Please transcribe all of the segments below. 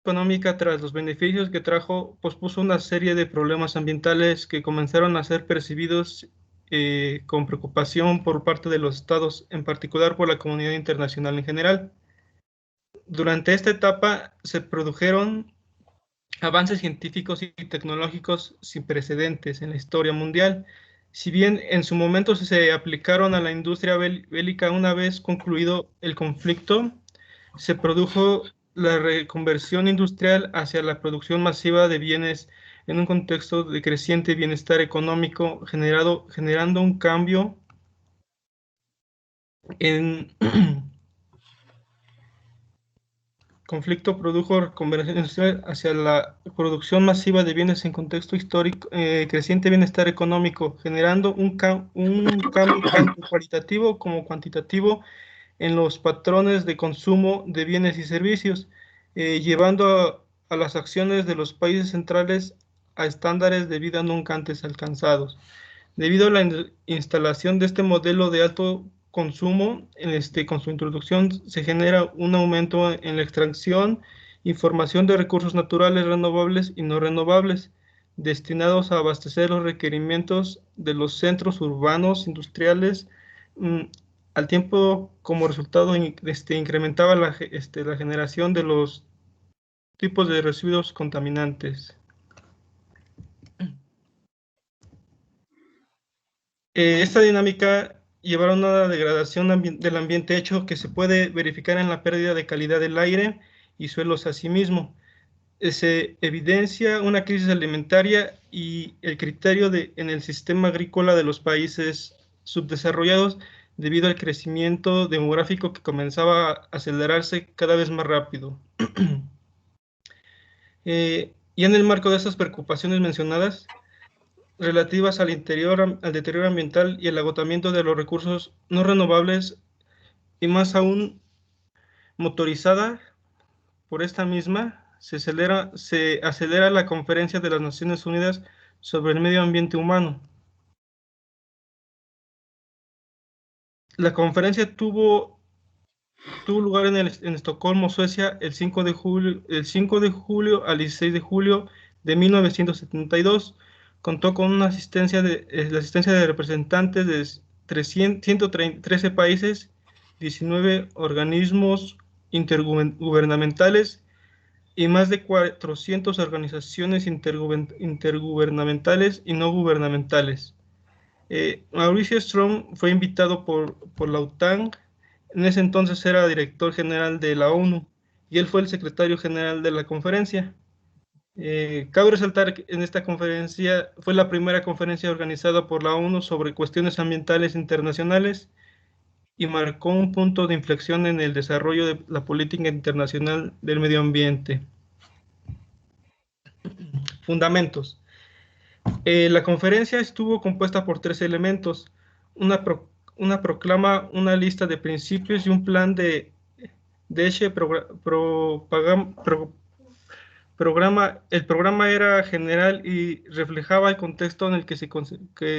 económica, tras los beneficios que trajo, pospuso una serie de problemas ambientales que comenzaron a ser percibidos con preocupación por parte de los estados, en particular por la comunidad internacional en general. Durante esta etapa se produjeron avances científicos y tecnológicos sin precedentes en la historia mundial. Si bien en su momento se aplicaron a la industria bélica una vez concluido el conflicto, se produjo la reconversión industrial hacia la producción masiva de bienes en un contexto de creciente bienestar económico, generando un cambio en conflicto produjo reconversión industrial hacia la producción masiva de bienes en contexto histórico, creciente bienestar económico, generando un cambio tanto cualitativo como cuantitativo en los patrones de consumo de bienes y servicios, llevando a las acciones de los países centrales a estándares de vida nunca antes alcanzados. Debido a la instalación de este modelo de alto consumo, con su introducción se genera un aumento en la extracción y formación de recursos naturales renovables y no renovables, destinados a abastecer los requerimientos de los centros urbanos industriales, al tiempo como resultado incrementaba la generación de los tipos de residuos contaminantes. Esta dinámica llevará a una degradación del ambiente, hecho que se puede verificar en la pérdida de calidad del aire y suelos asimismo. Se evidencia una crisis alimentaria y el criterio en el sistema agrícola de los países subdesarrollados debido al crecimiento demográfico que comenzaba a acelerarse cada vez más rápido. Y en el marco de estas preocupaciones mencionadas, relativas al deterioro ambiental y el agotamiento de los recursos no renovables, y más aún motorizada por esta misma, se acelera la Conferencia de las Naciones Unidas sobre el Medio Ambiente Humano. La conferencia tuvo lugar en Estocolmo, Suecia, el 5 de julio al 16 de julio de 1972. Contó con la asistencia de representantes de 113 países, 19 organismos intergubernamentales y más de 400 organizaciones intergubernamentales y no gubernamentales. Mauricio Strong fue invitado por la OTAN. En ese entonces era director general de la ONU y él fue el secretario general de la conferencia. Cabe resaltar que en esta conferencia fue la primera conferencia organizada por la ONU sobre cuestiones ambientales internacionales y marcó un punto de inflexión en el desarrollo de la política internacional del medio ambiente. Fundamentos. La conferencia estuvo compuesta por 3 elementos: una proclama, una lista de principios y un plan de programa. El programa era general y reflejaba el contexto en el que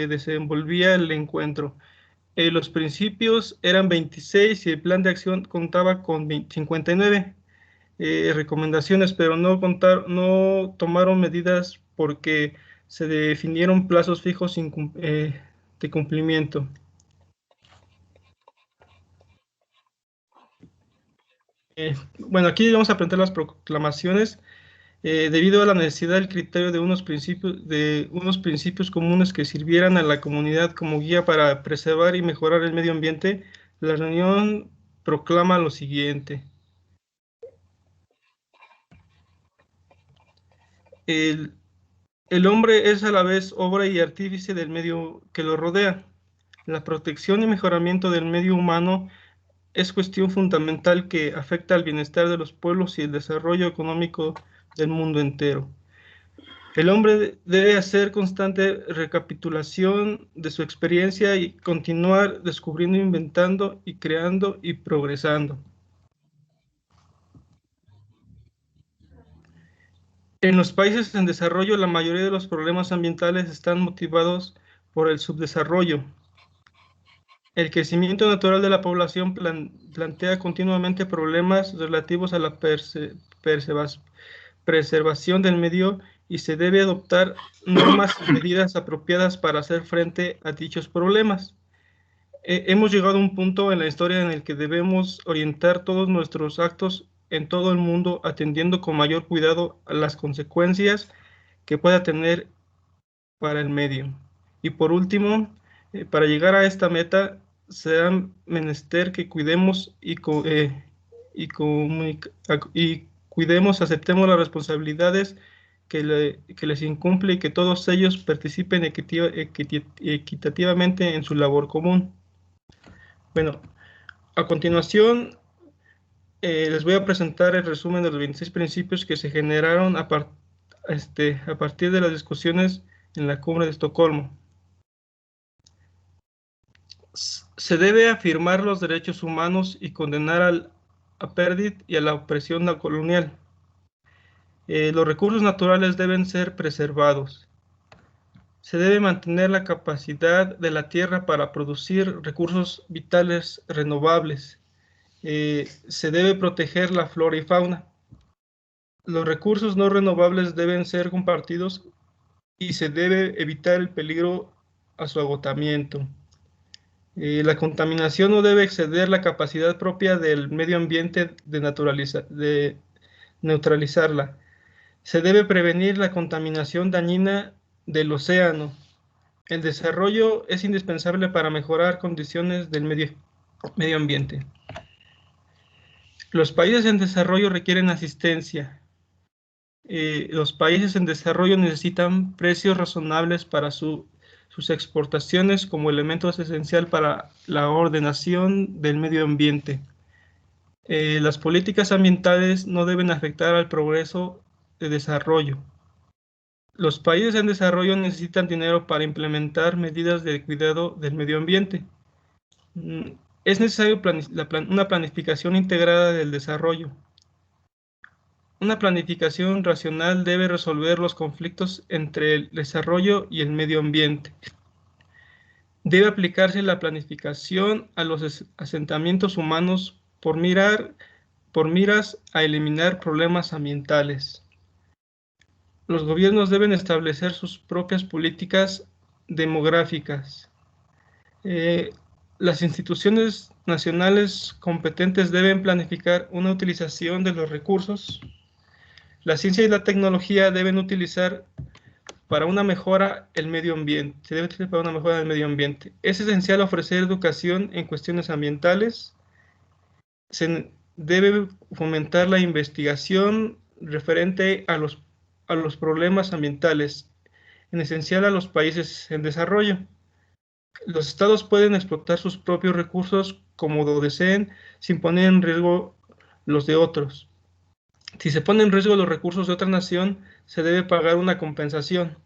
desenvolvía el encuentro. Los principios eran 26 y el plan de acción contaba con 59 recomendaciones, pero no tomaron medidas porque se definieron plazos fijos de cumplimiento. Bueno, aquí vamos a presentar las proclamaciones. Debido a la necesidad del criterio de unos principios comunes que sirvieran a la comunidad como guía para preservar y mejorar el medio ambiente, la reunión proclama lo siguiente. El hombre es a la vez obra y artífice del medio que lo rodea. La protección y mejoramiento del medio humano es cuestión fundamental que afecta al bienestar de los pueblos y el desarrollo económico del mundo entero. El hombre debe hacer constante recapitulación de su experiencia y continuar descubriendo, inventando y creando y progresando. En los países en desarrollo, la mayoría de los problemas ambientales están motivados por el subdesarrollo. El crecimiento natural de la población plantea continuamente problemas relativos a la preservación del medio y se debe adoptar normas y medidas apropiadas para hacer frente a dichos problemas. Hemos llegado a un punto en la historia en el que debemos orientar todos nuestros actos en todo el mundo atendiendo con mayor cuidado a las consecuencias que pueda tener para el medio. Y por último, para llegar a esta meta, será menester que cuidemos y cuidemos, aceptemos las responsabilidades que les incumple y que todos ellos participen equitativamente en su labor común. Bueno, a continuación les voy a presentar el resumen de los 26 principios que se generaron a partir de las discusiones en la Cumbre de Estocolmo. Se debe afirmar los derechos humanos y condenar al apartheid y a la opresión colonial. Los recursos naturales deben ser preservados. Se debe mantener la capacidad de la tierra para producir recursos vitales renovables. Se debe proteger la flora y fauna. Los recursos no renovables deben ser compartidos y se debe evitar el peligro a su agotamiento. La contaminación no debe exceder la capacidad propia del medio ambiente de neutralizarla. Se debe prevenir la contaminación dañina del océano. El desarrollo es indispensable para mejorar condiciones del medio ambiente. Los países en desarrollo requieren asistencia. Los países en desarrollo necesitan precios razonables para sus exportaciones como elemento esencial para la ordenación del medio ambiente. Las políticas ambientales no deben afectar al progreso de desarrollo. Los países en desarrollo necesitan dinero para implementar medidas de cuidado del medio ambiente. Es necesario una planificación integrada del desarrollo. Una planificación racional debe resolver los conflictos entre el desarrollo y el medio ambiente. Debe aplicarse la planificación a los asentamientos humanos por miras a eliminar problemas ambientales. Los gobiernos deben establecer sus propias políticas demográficas. Las instituciones nacionales competentes deben planificar una utilización de los recursos. La ciencia y la tecnología deben utilizar para una mejora el medio ambiente. Se debe utilizar para una mejora del medio ambiente. Es esencial ofrecer educación en cuestiones ambientales. Se debe fomentar la investigación referente a los problemas ambientales, en esencial a los países en desarrollo. Los estados pueden explotar sus propios recursos como lo deseen, sin poner en riesgo los de otros. Si se ponen en riesgo los recursos de otra nación, se debe pagar una compensación.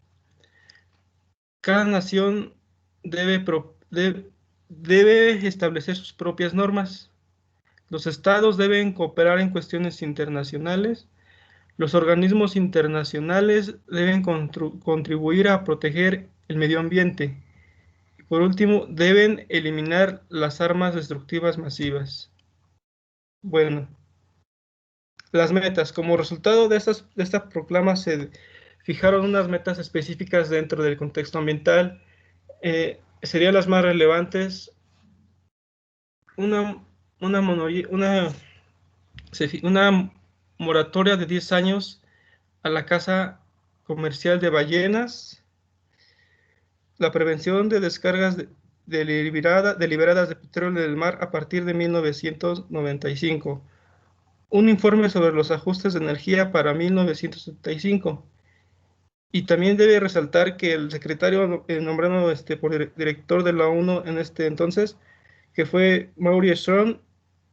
Cada nación debe establecer sus propias normas. Los estados deben cooperar en cuestiones internacionales. Los organismos internacionales deben contribuir a proteger el medio ambiente. Y por último, deben eliminar las armas destructivas masivas. Bueno, las metas. Como resultado de esta proclama se fijaron unas metas específicas dentro del contexto ambiental. Serían las más relevantes. Una moratoria de 10 años a la caza comercial de ballenas, la prevención de descargas deliberadas de petróleo del mar a partir de 1995, un informe sobre los ajustes de energía para 1975. Y también debe resaltar que el secretario nombrado por director de la ONU en este entonces, que fue Maurice Strong,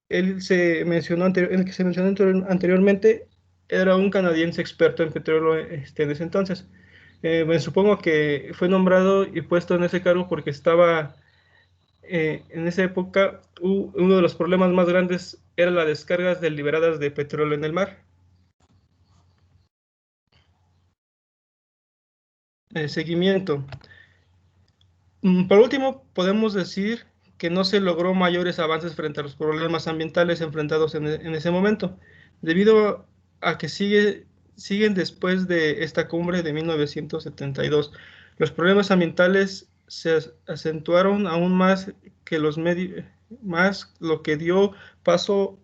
el que se mencionó anteriormente, era un canadiense experto en petróleo en ese entonces. Me supongo que fue nombrado y puesto en ese cargo porque estaba en esa época, uno de los problemas más grandes era las descargas deliberadas de petróleo en el mar. Seguimiento. Por último, podemos decir que no se logró mayores avances frente a los problemas ambientales enfrentados en ese momento, debido a que siguen después de esta cumbre de 1972. Los problemas ambientales se acentuaron aún más que más, lo que dio paso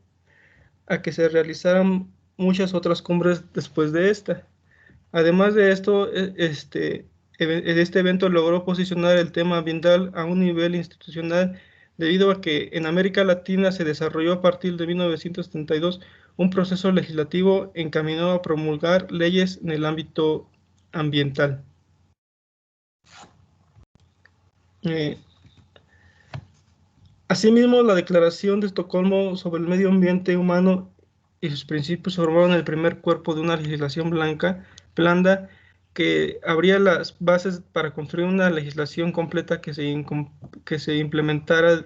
a que se realizaran muchas otras cumbres después de esta. Además de esto, este evento logró posicionar el tema ambiental a un nivel institucional debido a que en América Latina se desarrolló a partir de 1972 un proceso legislativo encaminado a promulgar leyes en el ámbito ambiental. Asimismo, la Declaración de Estocolmo sobre el Medio Ambiente Humano y sus principios formaron el primer cuerpo de una legislación blanda que abría las bases para construir una legislación completa que se implementara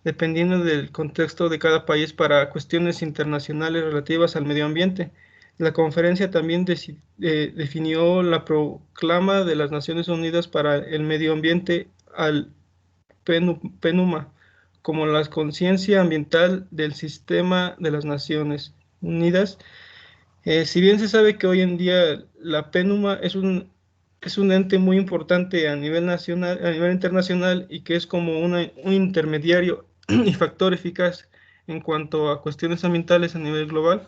dependiendo del contexto de cada país para cuestiones internacionales relativas al medio ambiente. La conferencia también definió la proclama de las Naciones Unidas para el Medio Ambiente al PNUMA como la conciencia ambiental del sistema de las Naciones Unidas. Si bien se sabe que hoy en día la PNUMA es un ente muy importante a nivel nacional, a nivel internacional, y que es como un intermediario y factor eficaz en cuanto a cuestiones ambientales a nivel global.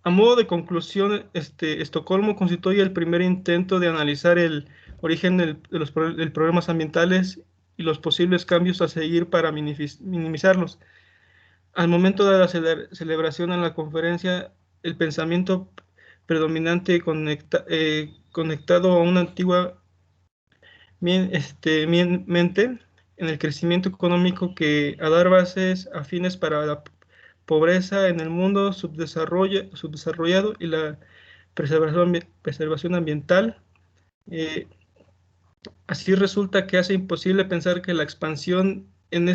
A modo de conclusión, Estocolmo constituye el primer intento de analizar el origen de los problemas ambientales y los posibles cambios a seguir para minimizarlos. Al momento de la celebración en la conferencia, el pensamiento predominante conectado a una antigua mente en el crecimiento económico que a dar bases afines para la pobreza en el mundo subdesarrollado y la preservación ambiental. Así resulta que hace imposible pensar que la expansión en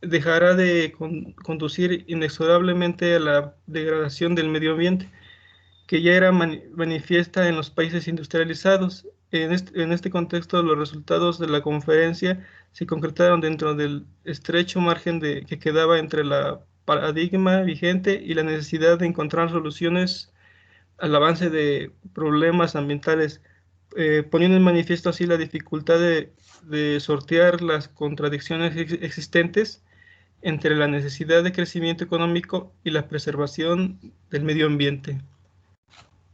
dejará de conducir inexorablemente a la degradación del medio ambiente, que ya era manifiesta en los países industrializados. En este contexto, los resultados de la conferencia se concretaron dentro del estrecho margen que quedaba entre la paradigma vigente y la necesidad de encontrar soluciones al avance de problemas ambientales, poniendo en manifiesto así la dificultad de sortear las contradicciones existentes entre la necesidad de crecimiento económico y la preservación del medio ambiente.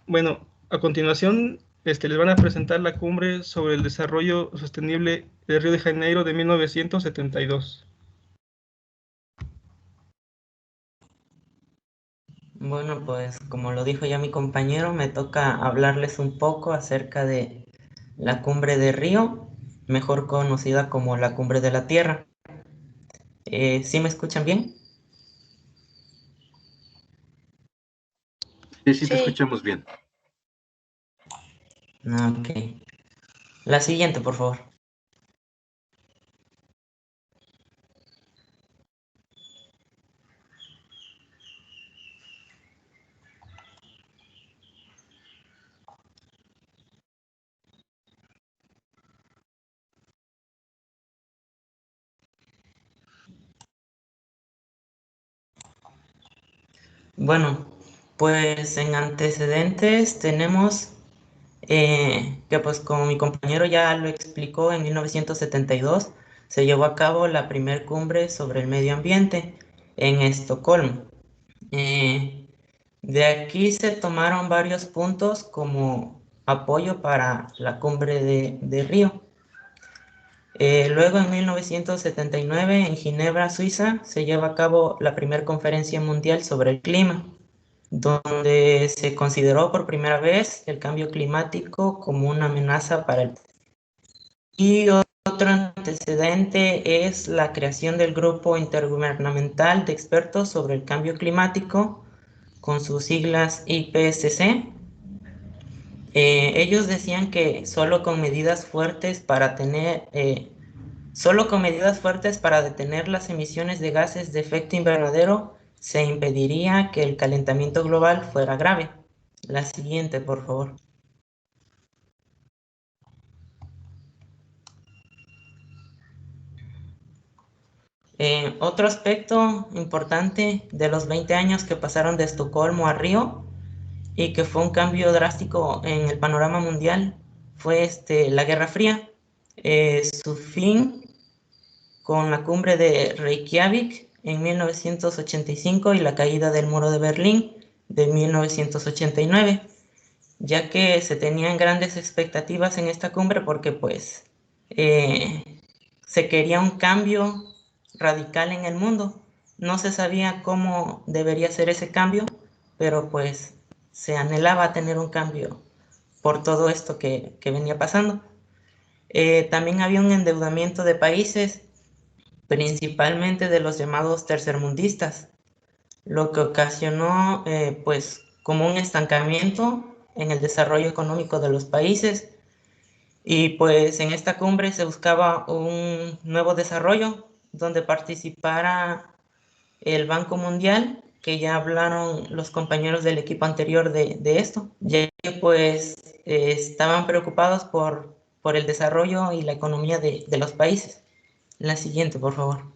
Bueno, a continuación les van a presentar la cumbre sobre el desarrollo sostenible de Río de Janeiro de 1972. Bueno, pues como lo dijo ya mi compañero, me toca hablarles un poco acerca de la Cumbre de Río, mejor conocida como la Cumbre de la Tierra. ¿Sí me escuchan bien? Sí, te escuchamos bien. Ok. La siguiente, por favor. Bueno, pues en antecedentes tenemos que pues como mi compañero ya lo explicó, en 1972 se llevó a cabo la primer cumbre sobre el medio ambiente en Estocolmo. De aquí se tomaron varios puntos como apoyo para la cumbre de Río. Luego en 1979 en Ginebra, Suiza, se lleva a cabo la primera conferencia mundial sobre el clima, donde se consideró por primera vez el cambio climático como una amenaza para el... Y otro antecedente es la creación del Grupo Intergubernamental de Expertos sobre el Cambio Climático, con sus siglas IPCC. Ellos decían que solo con medidas fuertes para detener las emisiones de gases de efecto invernadero se impediría que el calentamiento global fuera grave. La siguiente, por favor. Otro aspecto importante de los 20 años que pasaron de Estocolmo a Río y que fue un cambio drástico en el panorama mundial fue la Guerra Fría. Su fin con la cumbre de Reykjavik en 1985 y la caída del muro de Berlín de 1989, ya que se tenían grandes expectativas en esta cumbre porque pues se quería un cambio radical en el mundo. No se sabía cómo debería ser ese cambio, pero pues se anhelaba tener un cambio por todo esto que venía pasando. También había un endeudamiento de países, principalmente de los llamados tercermundistas, lo que ocasionó pues como un estancamiento en el desarrollo económico de los países. Y pues en esta cumbre se buscaba un nuevo desarrollo donde participara el Banco Mundial, que ya hablaron los compañeros del equipo anterior de esto, ya que pues estaban preocupados por el desarrollo y la economía de los países. La siguiente, por favor.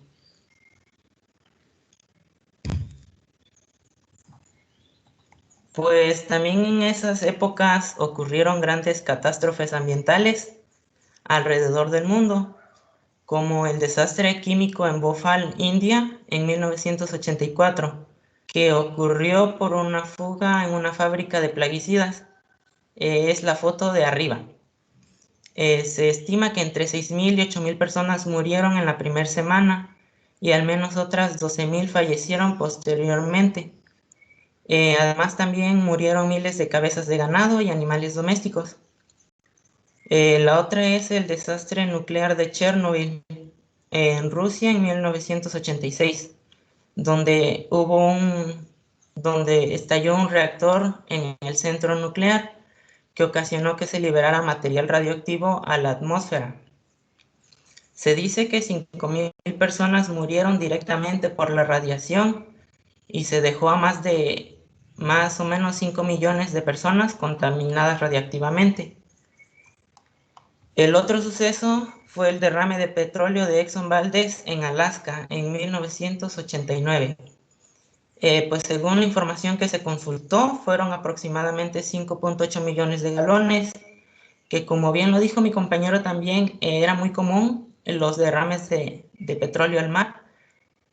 Pues también en esas épocas ocurrieron grandes catástrofes ambientales alrededor del mundo, como el desastre químico en Bhopal, India, en 1984, que ocurrió por una fuga en una fábrica de plaguicidas. Es la foto de arriba. Se estima que entre 6.000 y 8.000 personas murieron en la primera semana y al menos otras 12.000 fallecieron posteriormente. Además, también murieron miles de cabezas de ganado y animales domésticos. La otra es el desastre nuclear de Chernobyl, en Rusia en 1986, donde estalló un reactor en el centro nuclear que ocasionó que se liberara material radioactivo a la atmósfera. Se dice que 5.000 personas murieron directamente por la radiación y se dejó a más o menos 5 millones de personas contaminadas radiactivamente. El otro suceso fue el derrame de petróleo de Exxon Valdez en Alaska en 1989. Pues según la información que se consultó, fueron aproximadamente 5.8 millones de galones, que como bien lo dijo mi compañero también, era muy común en los derrames de petróleo al mar.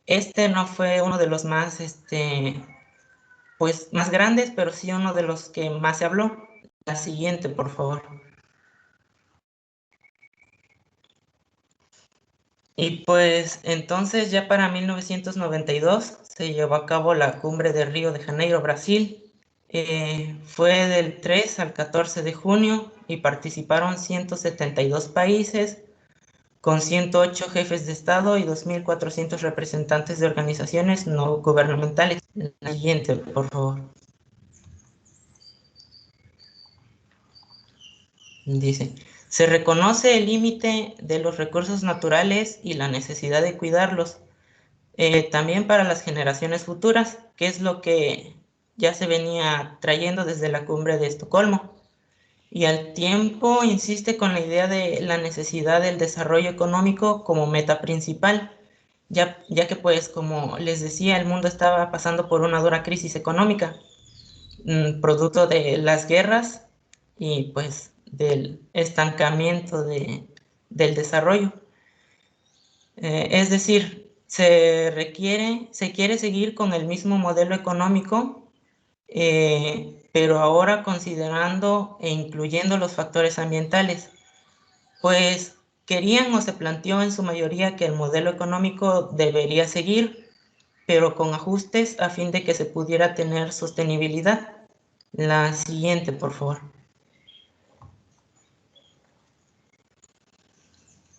Este no fue uno de los más, pues, más grandes, pero sí uno de los que más se habló. La siguiente, por favor. Y pues entonces ya para 1992 se llevó a cabo la cumbre de Río de Janeiro, Brasil. Fue del 3 al 14 de junio y participaron 172 países con 108 jefes de Estado y 2.400 representantes de organizaciones no gubernamentales. La siguiente, por favor. Dice, se reconoce el límite de los recursos naturales y la necesidad de cuidarlos. También para las generaciones futuras, que es lo que ya se venía trayendo desde la cumbre de Estocolmo. Y al tiempo insiste con la idea de la necesidad del desarrollo económico como meta principal, ya que pues como les decía, el mundo estaba pasando por una dura crisis económica, producto de las guerras y pues del estancamiento del desarrollo. Es decir, se quiere seguir con el mismo modelo económico, pero ahora considerando e incluyendo los factores ambientales, pues querían o se planteó en su mayoría que el modelo económico debería seguir, pero con ajustes a fin de que se pudiera tener sostenibilidad. La siguiente, por favor.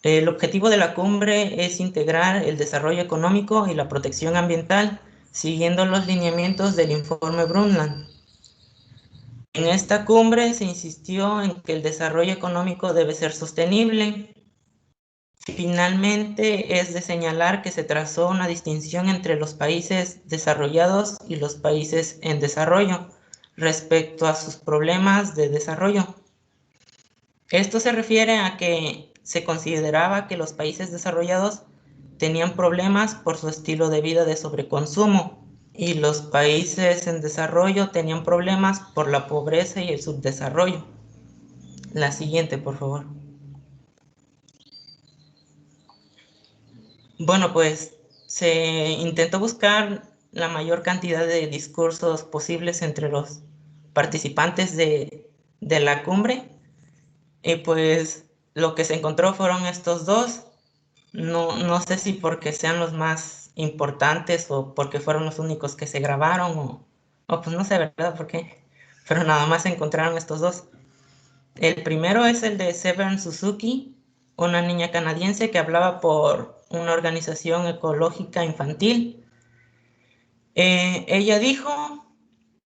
El objetivo de la cumbre es integrar el desarrollo económico y la protección ambiental, siguiendo los lineamientos del informe Brundtland. En esta cumbre se insistió en que el desarrollo económico debe ser sostenible. Finalmente, es de señalar que se trazó una distinción entre los países desarrollados y los países en desarrollo respecto a sus problemas de desarrollo. Esto se refiere a que se consideraba que los países desarrollados tenían problemas por su estilo de vida de sobreconsumo y los países en desarrollo tenían problemas por la pobreza y el subdesarrollo. La siguiente, por favor. Bueno, pues se intentó buscar la mayor cantidad de discursos posibles entre los participantes de la cumbre y pues lo que se encontró fueron estos dos. No sé si porque sean los más importantes o porque fueron los únicos que se grabaron o pues no sé, ¿verdad? ¿Por qué? Pero nada más se encontraron estos dos. El primero es el de Severn Suzuki, una niña canadiense que hablaba por una organización ecológica infantil. Ella dijo,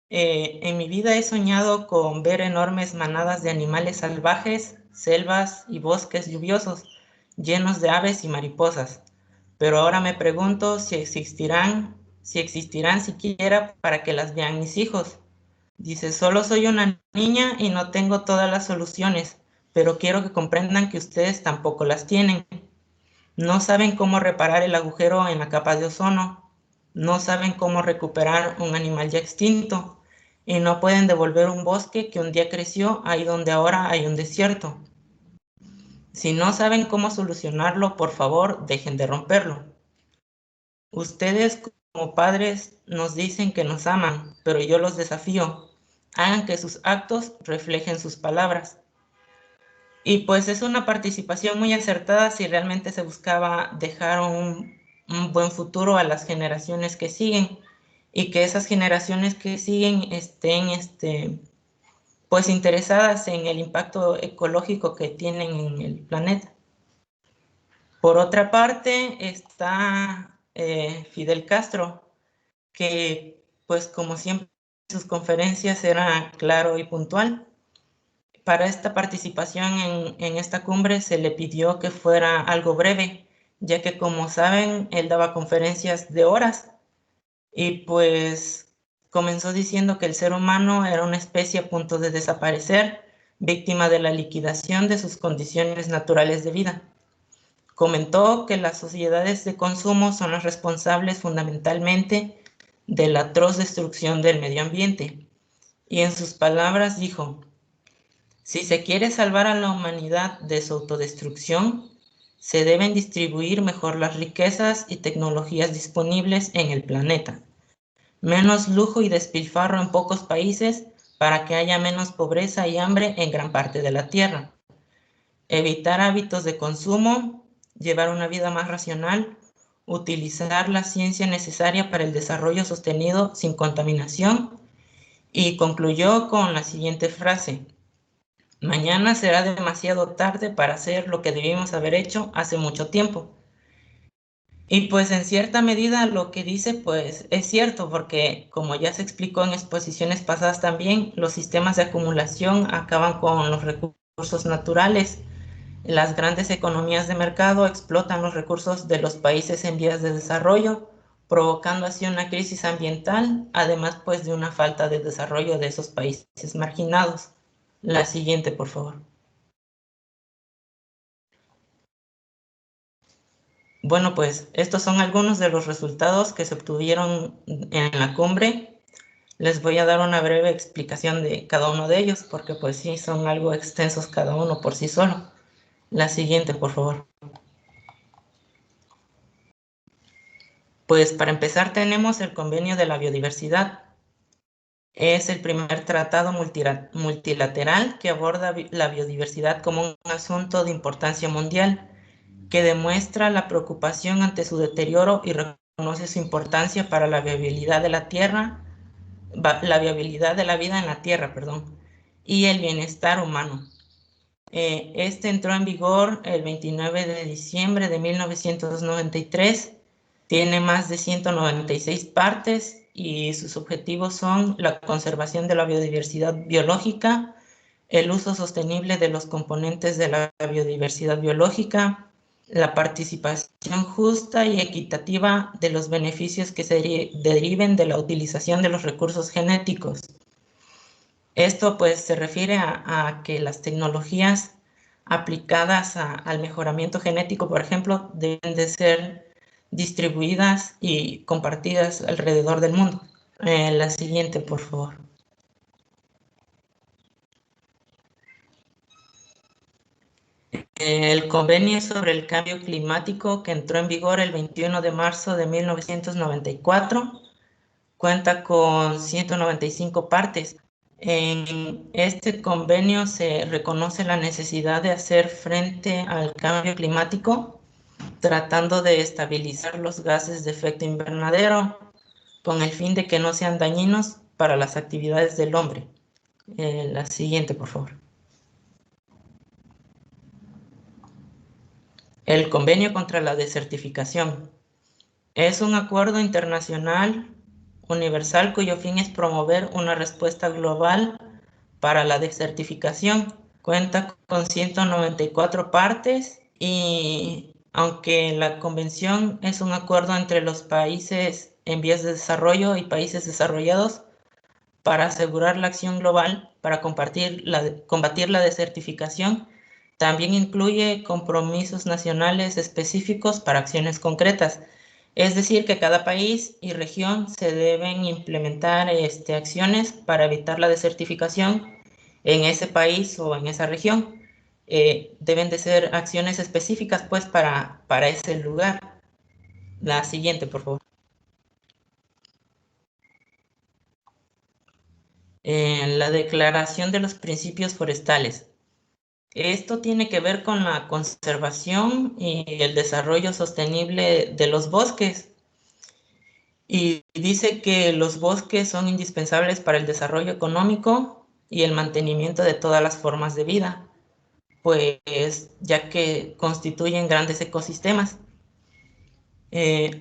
en mi vida he soñado con ver enormes manadas de animales salvajes, selvas y bosques lluviosos, llenos de aves y mariposas. Pero ahora me pregunto si existirán siquiera para que las vean mis hijos. Dice, solo soy una niña y no tengo todas las soluciones, pero quiero que comprendan que ustedes tampoco las tienen. No saben cómo reparar el agujero en la capa de ozono, no saben cómo recuperar un animal ya extinto y no pueden devolver un bosque que un día creció ahí donde ahora hay un desierto. Si no saben cómo solucionarlo, por favor, dejen de romperlo. Ustedes como padres nos dicen que nos aman, pero yo los desafío. Hagan que sus actos reflejen sus palabras. Y pues es una participación muy acertada si realmente se buscaba dejar un buen futuro a las generaciones que siguen y que esas generaciones que siguen estén pues interesadas en el impacto ecológico que tienen en el planeta. Por otra parte está Fidel Castro, que pues como siempre sus conferencias era claro y puntual. Para esta participación en esta cumbre se le pidió que fuera algo breve, ya que como saben, él daba conferencias de horas y pues comenzó diciendo que el ser humano era una especie a punto de desaparecer, víctima de la liquidación de sus condiciones naturales de vida. Comentó que las sociedades de consumo son las responsables fundamentalmente de la atroz destrucción del medio ambiente. Y en sus palabras dijo, si se quiere salvar a la humanidad de su autodestrucción, se deben distribuir mejor las riquezas y tecnologías disponibles en el planeta. Menos lujo y despilfarro en pocos países para que haya menos pobreza y hambre en gran parte de la Tierra. Evitar hábitos de consumo, llevar una vida más racional, utilizar la ciencia necesaria para el desarrollo sostenido sin contaminación. Y concluyó con la siguiente frase. Mañana será demasiado tarde para hacer lo que debimos haber hecho hace mucho tiempo. Y pues en cierta medida lo que dice pues es cierto, porque como ya se explicó en exposiciones pasadas también, los sistemas de acumulación acaban con los recursos naturales. Las grandes economías de mercado explotan los recursos de los países en vías de desarrollo, provocando así una crisis ambiental, además pues de una falta de desarrollo de esos países marginados. La siguiente, por favor. Bueno, pues estos son algunos de los resultados que se obtuvieron en la cumbre. Les voy a dar una breve explicación de cada uno de ellos, porque pues sí, son algo extensos cada uno por sí solo. La siguiente, por favor. Pues para empezar tenemos el Convenio de la Biodiversidad. Es el primer tratado multilateral que aborda la biodiversidad como un asunto de importancia mundial, que demuestra la preocupación ante su deterioro y reconoce su importancia para la viabilidad de la Tierra, la viabilidad de la vida en la Tierra, y el bienestar humano. Este entró en vigor el 29 de diciembre de 1993, tiene más de 196 partes y sus objetivos son la conservación de la biodiversidad biológica, el uso sostenible de los componentes de la biodiversidad biológica, la participación justa y equitativa de los beneficios que se deriven de la utilización de los recursos genéticos. Esto pues se refiere a que las tecnologías aplicadas al mejoramiento genético, por ejemplo, deben de ser distribuidas y compartidas alrededor del mundo. La siguiente, por favor. El convenio sobre el cambio climático, que entró en vigor el 21 de marzo de 1994, cuenta con 195 partes. En este convenio se reconoce la necesidad de hacer frente al cambio climático, tratando de estabilizar los gases de efecto invernadero, con el fin de que no sean dañinos para las actividades del hombre. La siguiente, por favor. El Convenio contra la Desertificación es un acuerdo internacional universal cuyo fin es promover una respuesta global para la desertificación. Cuenta con 194 partes y aunque la convención es un acuerdo entre los países en vías de desarrollo y países desarrollados para asegurar la acción global para combatir la desertificación, también incluye compromisos nacionales específicos para acciones concretas. Es decir, que cada país y región se deben implementar acciones para evitar la desertificación en ese país o en esa región. Deben de ser acciones específicas pues para ese lugar. La siguiente, por favor. La Declaración de los Principios Forestales. Esto tiene que ver con la conservación y el desarrollo sostenible de los bosques. Y dice que los bosques son indispensables para el desarrollo económico y el mantenimiento de todas las formas de vida, pues ya que constituyen grandes ecosistemas.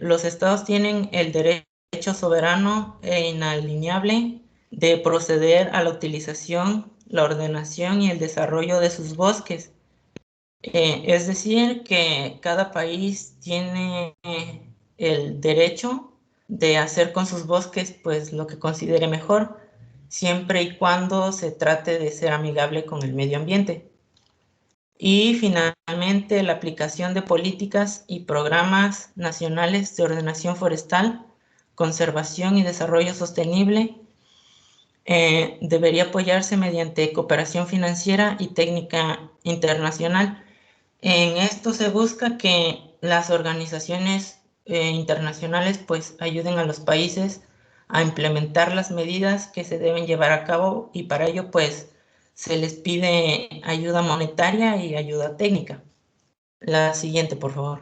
Los estados tienen el derecho soberano e inalienable de proceder a la utilización, la ordenación y el desarrollo de sus bosques. Es decir, que cada país tiene el derecho de hacer con sus bosques pues lo que considere mejor, siempre y cuando se trate de ser amigable con el medio ambiente. Y finalmente, la aplicación de políticas y programas nacionales de ordenación forestal, conservación y desarrollo sostenible debería apoyarse mediante cooperación financiera y técnica internacional. En esto se busca que las organizaciones internacionales pues ayuden a los países a implementar las medidas que se deben llevar a cabo y para ello pues se les pide ayuda monetaria y ayuda técnica. La siguiente, por favor.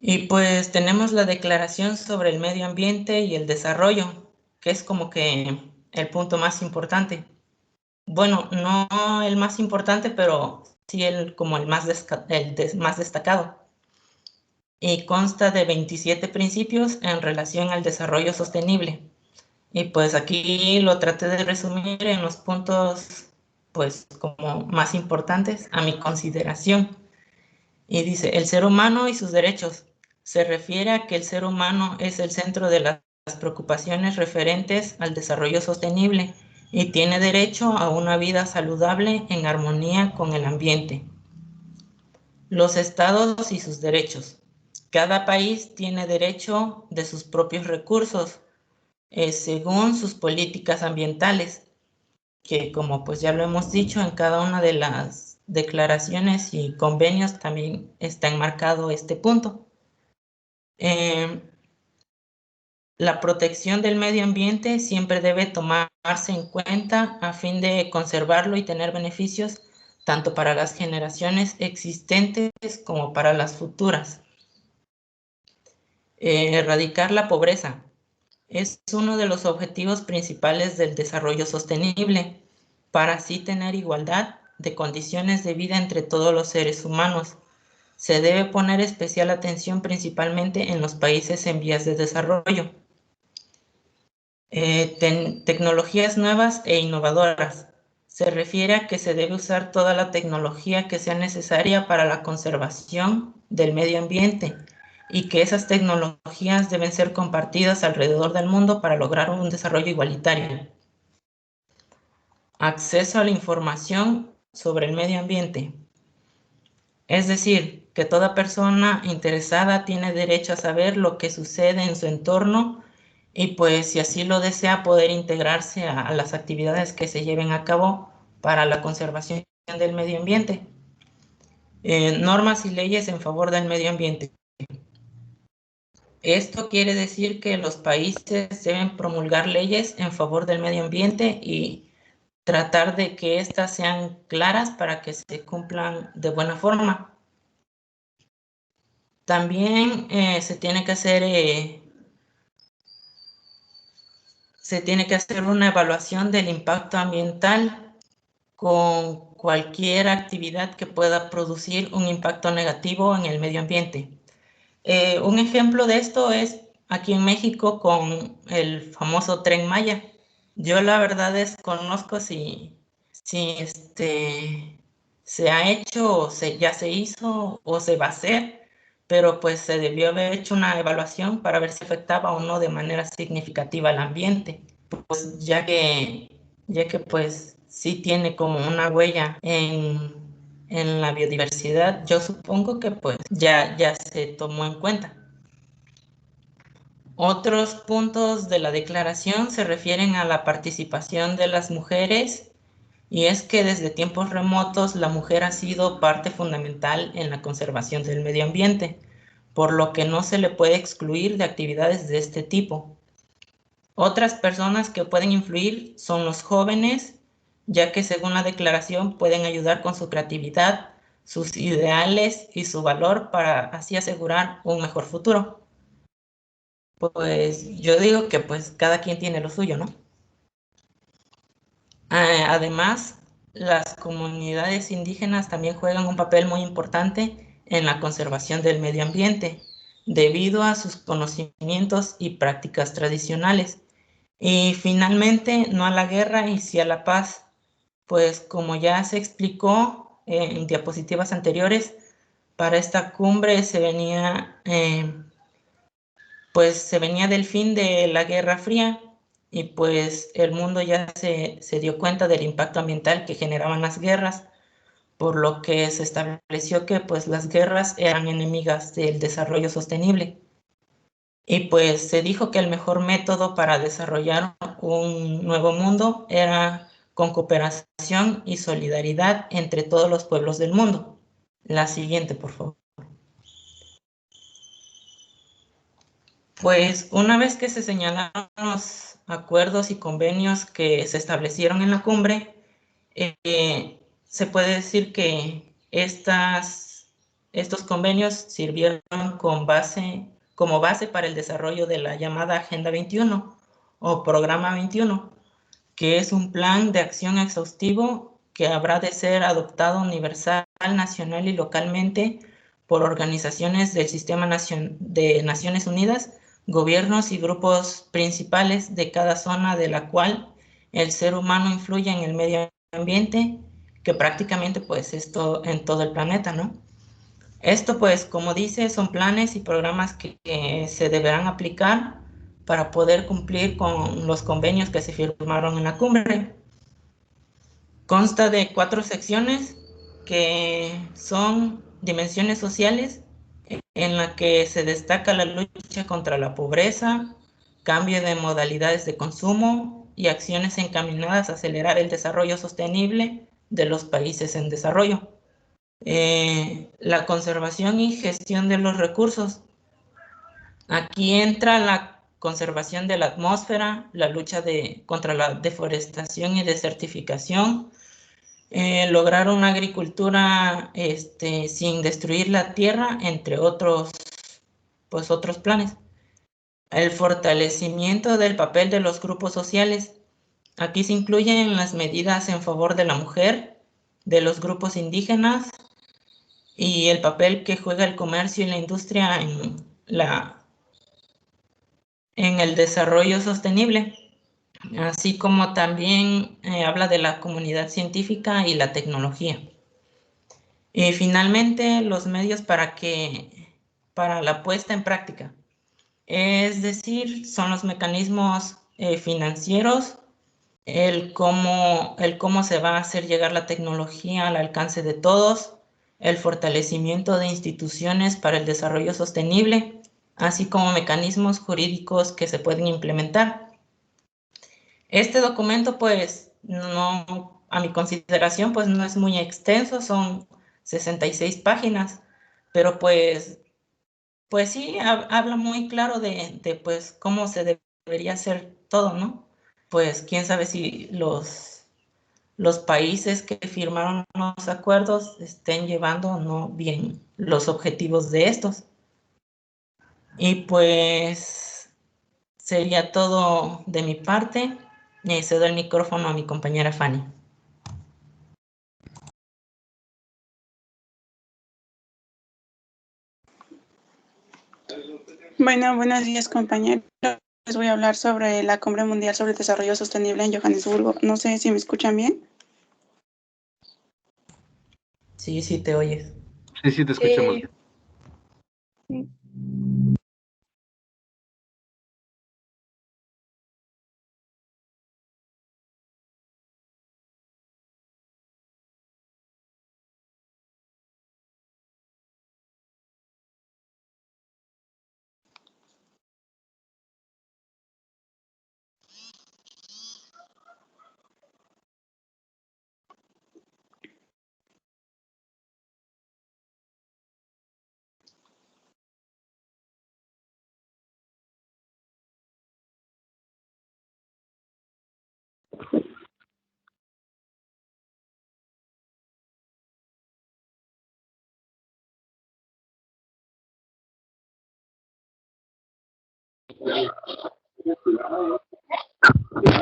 Y pues tenemos la Declaración sobre el Medio Ambiente y el Desarrollo, que es como que el punto más importante. Bueno, no el más importante, pero sí como el más destacado. Y consta de 27 principios en relación al desarrollo sostenible. Y pues aquí lo traté de resumir en los puntos pues como más importantes a mi consideración. Y dice, el ser humano y sus derechos. Se refiere a que el ser humano es el centro de las preocupaciones referentes al desarrollo sostenible y tiene derecho a una vida saludable en armonía con el ambiente. Los estados y sus derechos. Cada país tiene derecho de sus propios recursos según sus políticas ambientales, que como pues ya lo hemos dicho en cada una de las declaraciones y convenios también está enmarcado este punto. La protección del medio ambiente siempre debe tomarse en cuenta a fin de conservarlo y tener beneficios tanto para las generaciones existentes como para las futuras. Erradicar la pobreza es uno de los objetivos principales del desarrollo sostenible, para así tener igualdad de condiciones de vida entre todos los seres humanos. Se debe poner especial atención principalmente en los países en vías de desarrollo. Tecnologías nuevas e innovadoras. Se refiere a que se debe usar toda la tecnología que sea necesaria para la conservación del medio ambiente y que esas tecnologías deben ser compartidas alrededor del mundo para lograr un desarrollo igualitario. Acceso a la información sobre el medio ambiente. Es decir, que toda persona interesada tiene derecho a saber lo que sucede en su entorno y pues si así lo desea poder integrarse a las actividades que se lleven a cabo para la conservación del medio ambiente. Normas y leyes en favor del medio ambiente. Esto quiere decir que los países deben promulgar leyes en favor del medio ambiente y tratar de que éstas sean claras para que se cumplan de buena forma. También se tiene que hacer una evaluación del impacto ambiental con cualquier actividad que pueda producir un impacto negativo en el medio ambiente. Un ejemplo de esto es aquí en México con el famoso Tren Maya. Yo la verdad desconozco si se ha hecho o ya se hizo o se va a hacer, pero pues se debió haber hecho una evaluación para ver si afectaba o no de manera significativa al ambiente, pues ya que pues sí tiene como una huella en la biodiversidad. Yo supongo que pues ya se tomó en cuenta. Otros puntos de la declaración se refieren a la participación de las mujeres, y es que desde tiempos remotos la mujer ha sido parte fundamental en la conservación del medio ambiente, por lo que no se le puede excluir de actividades de este tipo. Otras personas que pueden influir son los jóvenes, ya que según la declaración pueden ayudar con su creatividad, sus ideales y su valor para así asegurar un mejor futuro. Pues yo digo que pues cada quien tiene lo suyo, ¿no? Además, las comunidades indígenas también juegan un papel muy importante en la conservación del medio ambiente, debido a sus conocimientos y prácticas tradicionales. Y finalmente, no a la guerra y sí a la paz, pues como ya se explicó en diapositivas anteriores, para esta cumbre se venía del fin de la Guerra Fría y pues el mundo ya se dio cuenta del impacto ambiental que generaban las guerras, por lo que se estableció que pues las guerras eran enemigas del desarrollo sostenible. Y pues se dijo que el mejor método para desarrollar un nuevo mundo era con cooperación y solidaridad entre todos los pueblos del mundo. La siguiente, por favor. Pues una vez que se señalaron los acuerdos y convenios que se establecieron en la cumbre, se puede decir que estos convenios sirvieron como base para el desarrollo de la llamada Agenda 21 o Programa 21, que es un plan de acción exhaustivo que habrá de ser adoptado universal, nacional y localmente por organizaciones del Sistema de Naciones Unidas, gobiernos y grupos principales de cada zona de la cual el ser humano influye en el medio ambiente, que prácticamente pues esto en todo el planeta, ¿no? Esto pues, como dice, son planes y programas que se deberán aplicar para poder cumplir con los convenios que se firmaron en la cumbre. Consta de 4 secciones que son dimensiones sociales, en la que se destaca la lucha contra la pobreza, cambio de modalidades de consumo y acciones encaminadas a acelerar el desarrollo sostenible de los países en desarrollo. La conservación y gestión de los recursos. Aquí entra la conservación de la atmósfera, la lucha contra la deforestación y desertificación, lograr una agricultura sin destruir la tierra, entre otros planes. El fortalecimiento del papel de los grupos sociales. Aquí se incluyen las medidas en favor de la mujer, de los grupos indígenas y el papel que juega el comercio y la industria en el desarrollo sostenible, así como también habla de la comunidad científica y la tecnología. Y finalmente, los medios para la puesta en práctica, es decir, son los mecanismos financieros, el cómo se va a hacer llegar la tecnología al alcance de todos, el fortalecimiento de instituciones para el desarrollo sostenible, así como mecanismos jurídicos que se pueden implementar. Este documento, pues, no, a mi consideración, pues no es muy extenso, son 66 páginas, pero pues sí, habla muy claro de pues cómo se debería hacer todo, ¿no? Pues quién sabe si los países que firmaron los acuerdos estén llevando o no bien los objetivos de estos. Y pues sería todo de mi parte. Cedo el micrófono a mi compañera Fanny. Bueno, buenos días, compañeros. Les voy a hablar sobre la Cumbre Mundial sobre el Desarrollo Sostenible en Johannesburgo. No sé si me escuchan bien. Sí, sí, te oyes. Sí, te escuchamos. Sí.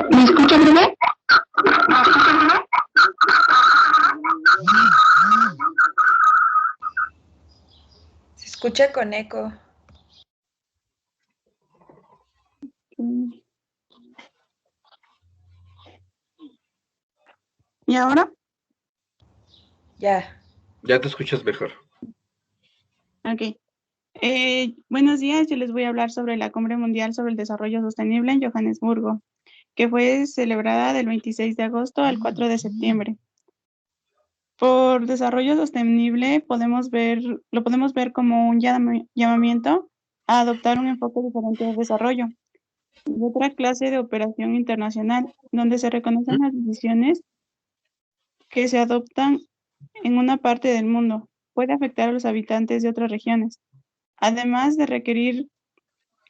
¿Me escuchan bien? Se escucha con eco. ¿Y ahora? Ya. Ya te escuchas mejor. Ok. Buenos días, yo les voy a hablar sobre la Cumbre Mundial sobre el Desarrollo Sostenible en Johannesburgo, que fue celebrada del 26 de agosto al 4 de septiembre. Por desarrollo sostenible lo podemos ver como un llamamiento a adoptar un enfoque diferente de desarrollo y otra clase de operación internacional, donde se reconocen las decisiones que se adoptan en una parte del mundo, puede afectar a los habitantes de otras regiones, además de requerir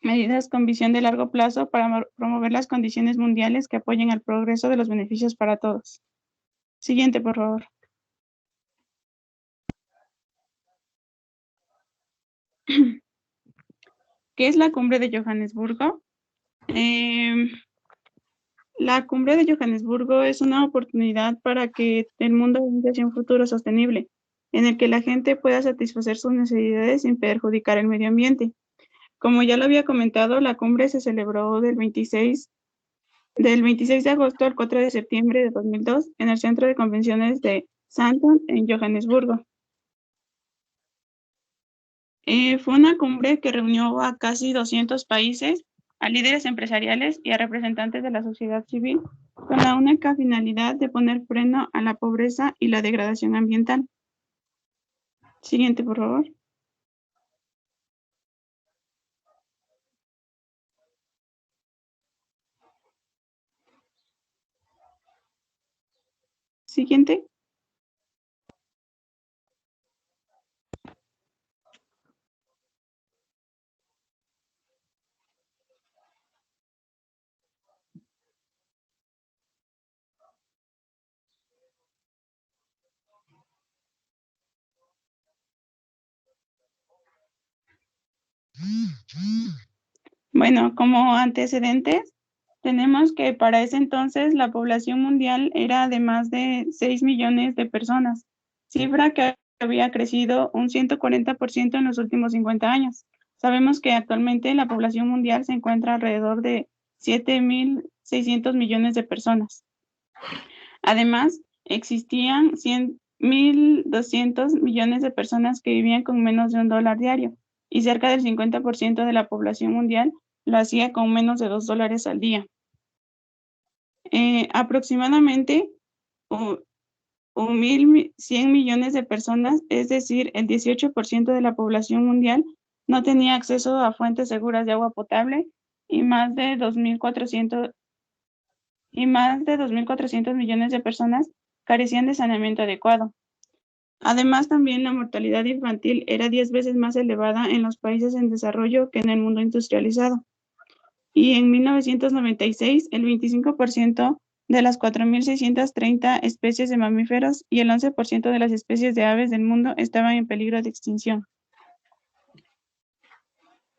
medidas con visión de largo plazo para promover las condiciones mundiales que apoyen al progreso de los beneficios para todos. Siguiente, por favor. ¿Qué es la Cumbre de Johannesburgo? La Cumbre de Johannesburgo es una oportunidad para que el mundo avance hacia un futuro sostenible, en el que la gente pueda satisfacer sus necesidades sin perjudicar el medio ambiente. Como ya lo había comentado, la cumbre se celebró del 26 de agosto al 4 de septiembre de 2002 en el Centro de Convenciones de Sandton en Johannesburgo. Fue una cumbre que reunió a casi 200 países, a líderes empresariales y a representantes de la sociedad civil, con la única finalidad de poner freno a la pobreza y la degradación ambiental. Siguiente, por favor. Siguiente. Bueno, como antecedentes, tenemos que para ese entonces la población mundial era de más de 6 millones de personas, cifra que había crecido un 140% en los últimos 50 años. Sabemos que actualmente la población mundial se encuentra alrededor de 7.600 millones de personas. Además, existían 1.200 millones de personas que vivían con menos de $1 diario y cerca del 50% de la población mundial lo hacía con menos de $2 al día. Aproximadamente 1.100 millones de personas, es decir, el 18% de la población mundial, no tenía acceso a fuentes seguras de agua potable y más de 2.400 millones de personas carecían de saneamiento adecuado. Además, también la mortalidad infantil era 10 veces más elevada en los países en desarrollo que en el mundo industrializado. Y en 1996, el 25% de las 4.630 especies de mamíferos y el 11% de las especies de aves del mundo estaban en peligro de extinción.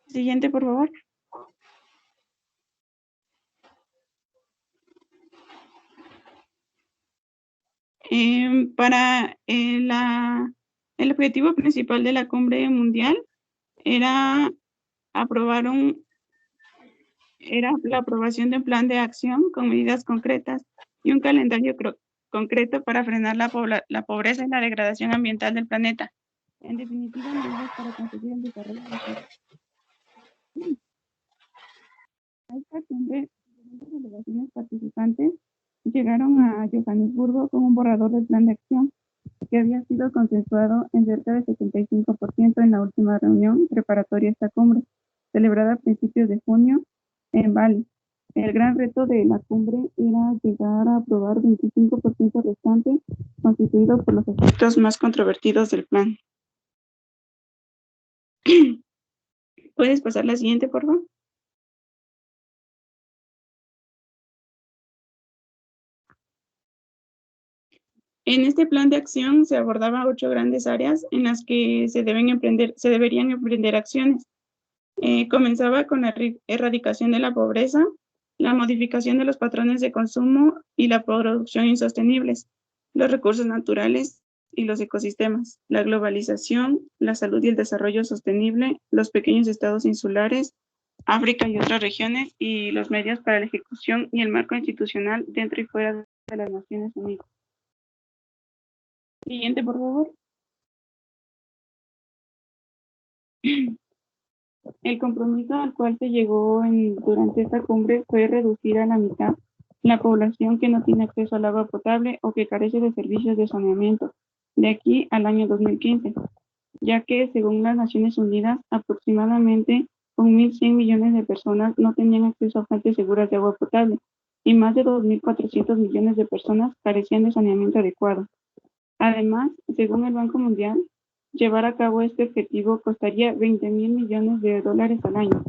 Siguiente, por favor. El objetivo principal de la cumbre mundial era la aprobación de un plan de acción con medidas concretas y un calendario concreto para frenar la pobreza y la degradación ambiental del planeta. En definitiva, medidas para conseguir el desarrollo sostenible. A esta cumbre, diferentes delegaciones participantes llegaron a Johannesburgo con un borrador del plan de acción que había sido consensuado en cerca del 75% en la última reunión preparatoria a esta cumbre, celebrada a principios de junio en Bali. El gran reto de la cumbre era llegar a aprobar 25% restante, constituido por los aspectos más controvertidos del plan. ¿Puedes pasar la siguiente, por favor? En este plan de acción se abordaban 8 grandes áreas en las que se deberían emprender acciones. Comenzaba con la erradicación de la pobreza, la modificación de los patrones de consumo y la producción insostenibles, los recursos naturales y los ecosistemas, la globalización, la salud y el desarrollo sostenible, los pequeños estados insulares, África y otras regiones, y los medios para la ejecución y el marco institucional dentro y fuera de las Naciones Unidas. Siguiente, por favor. El compromiso al cual se llegó durante esta cumbre fue reducir a la mitad la población que no tiene acceso al agua potable o que carece de servicios de saneamiento, de aquí al año 2015, ya que, según las Naciones Unidas, aproximadamente 1.100 millones de personas no tenían acceso a fuentes seguras de agua potable y más de 2.400 millones de personas carecían de saneamiento adecuado. Además, según el Banco Mundial, llevar a cabo este objetivo costaría 20.000 millones de dólares al año.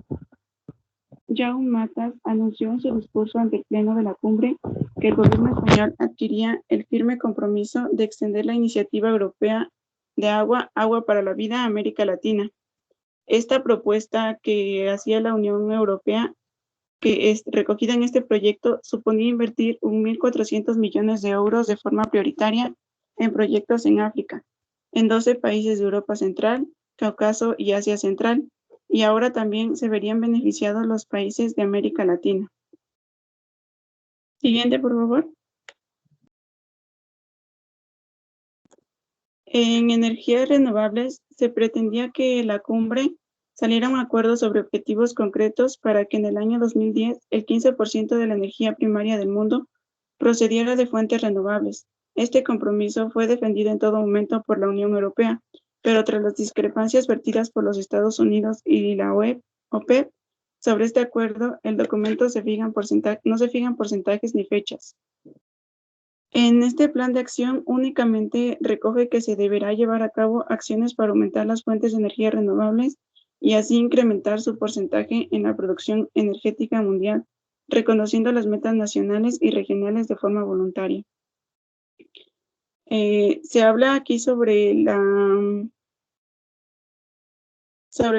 Jaume Matas anunció en su discurso ante el pleno de la cumbre que el gobierno español adquiría el firme compromiso de extender la iniciativa europea de Agua para la Vida a América Latina. Esta propuesta que hacía la Unión Europea, que es recogida en este proyecto, suponía invertir 1.400 millones de euros de forma prioritaria en proyectos en África, en 12 países de Europa Central, Cáucaso y Asia Central, y ahora también se verían beneficiados los países de América Latina. Siguiente, por favor. En energías renovables se pretendía que la cumbre saliera un acuerdo sobre objetivos concretos para que en el año 2010 el 15% de la energía primaria del mundo procediera de fuentes renovables. Este compromiso fue defendido en todo momento por la Unión Europea, pero tras las discrepancias vertidas por los Estados Unidos y la OPEP sobre este acuerdo, el documento no se fijan porcentajes ni fechas. En este plan de acción únicamente recoge que se deberá llevar a cabo acciones para aumentar las fuentes de energía renovables y así incrementar su porcentaje en la producción energética mundial, reconociendo las metas nacionales y regionales de forma voluntaria. Se habla aquí sobre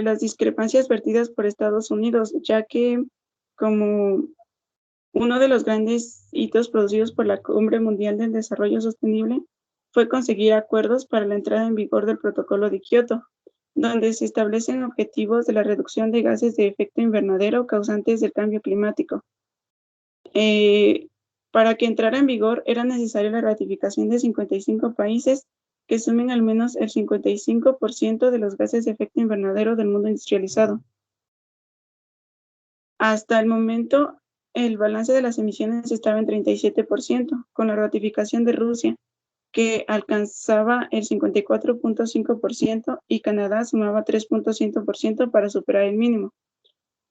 las discrepancias vertidas por Estados Unidos, ya que como uno de los grandes hitos producidos por la Cumbre Mundial del Desarrollo Sostenible fue conseguir acuerdos para la entrada en vigor del Protocolo de Kioto, donde se establecen objetivos de la reducción de gases de efecto invernadero causantes del cambio climático. Para que entrara en vigor era necesaria la ratificación de 55 países que sumen al menos el 55% de los gases de efecto invernadero del mundo industrializado. Hasta el momento, el balance de las emisiones estaba en 37%, con la ratificación de Rusia, que alcanzaba el 54.5% y Canadá sumaba 3.5% para superar el mínimo.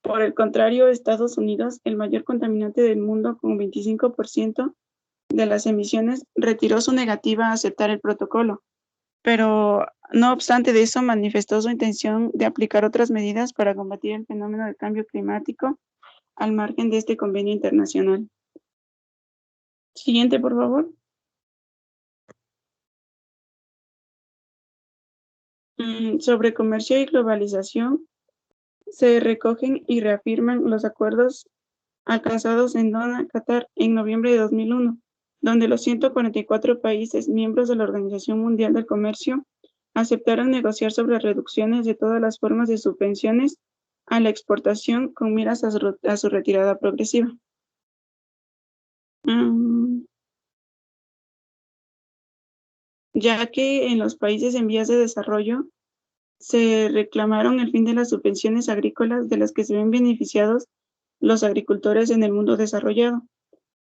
Por el contrario, Estados Unidos, el mayor contaminante del mundo con 25% de las emisiones, retiró su negativa a aceptar el protocolo, pero no obstante de eso manifestó su intención de aplicar otras medidas para combatir el fenómeno del cambio climático al margen de este convenio internacional. Siguiente, por favor. Sobre comercio y globalización, se recogen y reafirman los acuerdos alcanzados en Doha, Qatar, en noviembre de 2001, donde los 144 países miembros de la Organización Mundial del Comercio aceptaron negociar sobre reducciones de todas las formas de subvenciones a la exportación con miras a su retirada progresiva. Ya que en los países en vías de desarrollo se reclamaron el fin de las subvenciones agrícolas de las que se ven beneficiados los agricultores en el mundo desarrollado.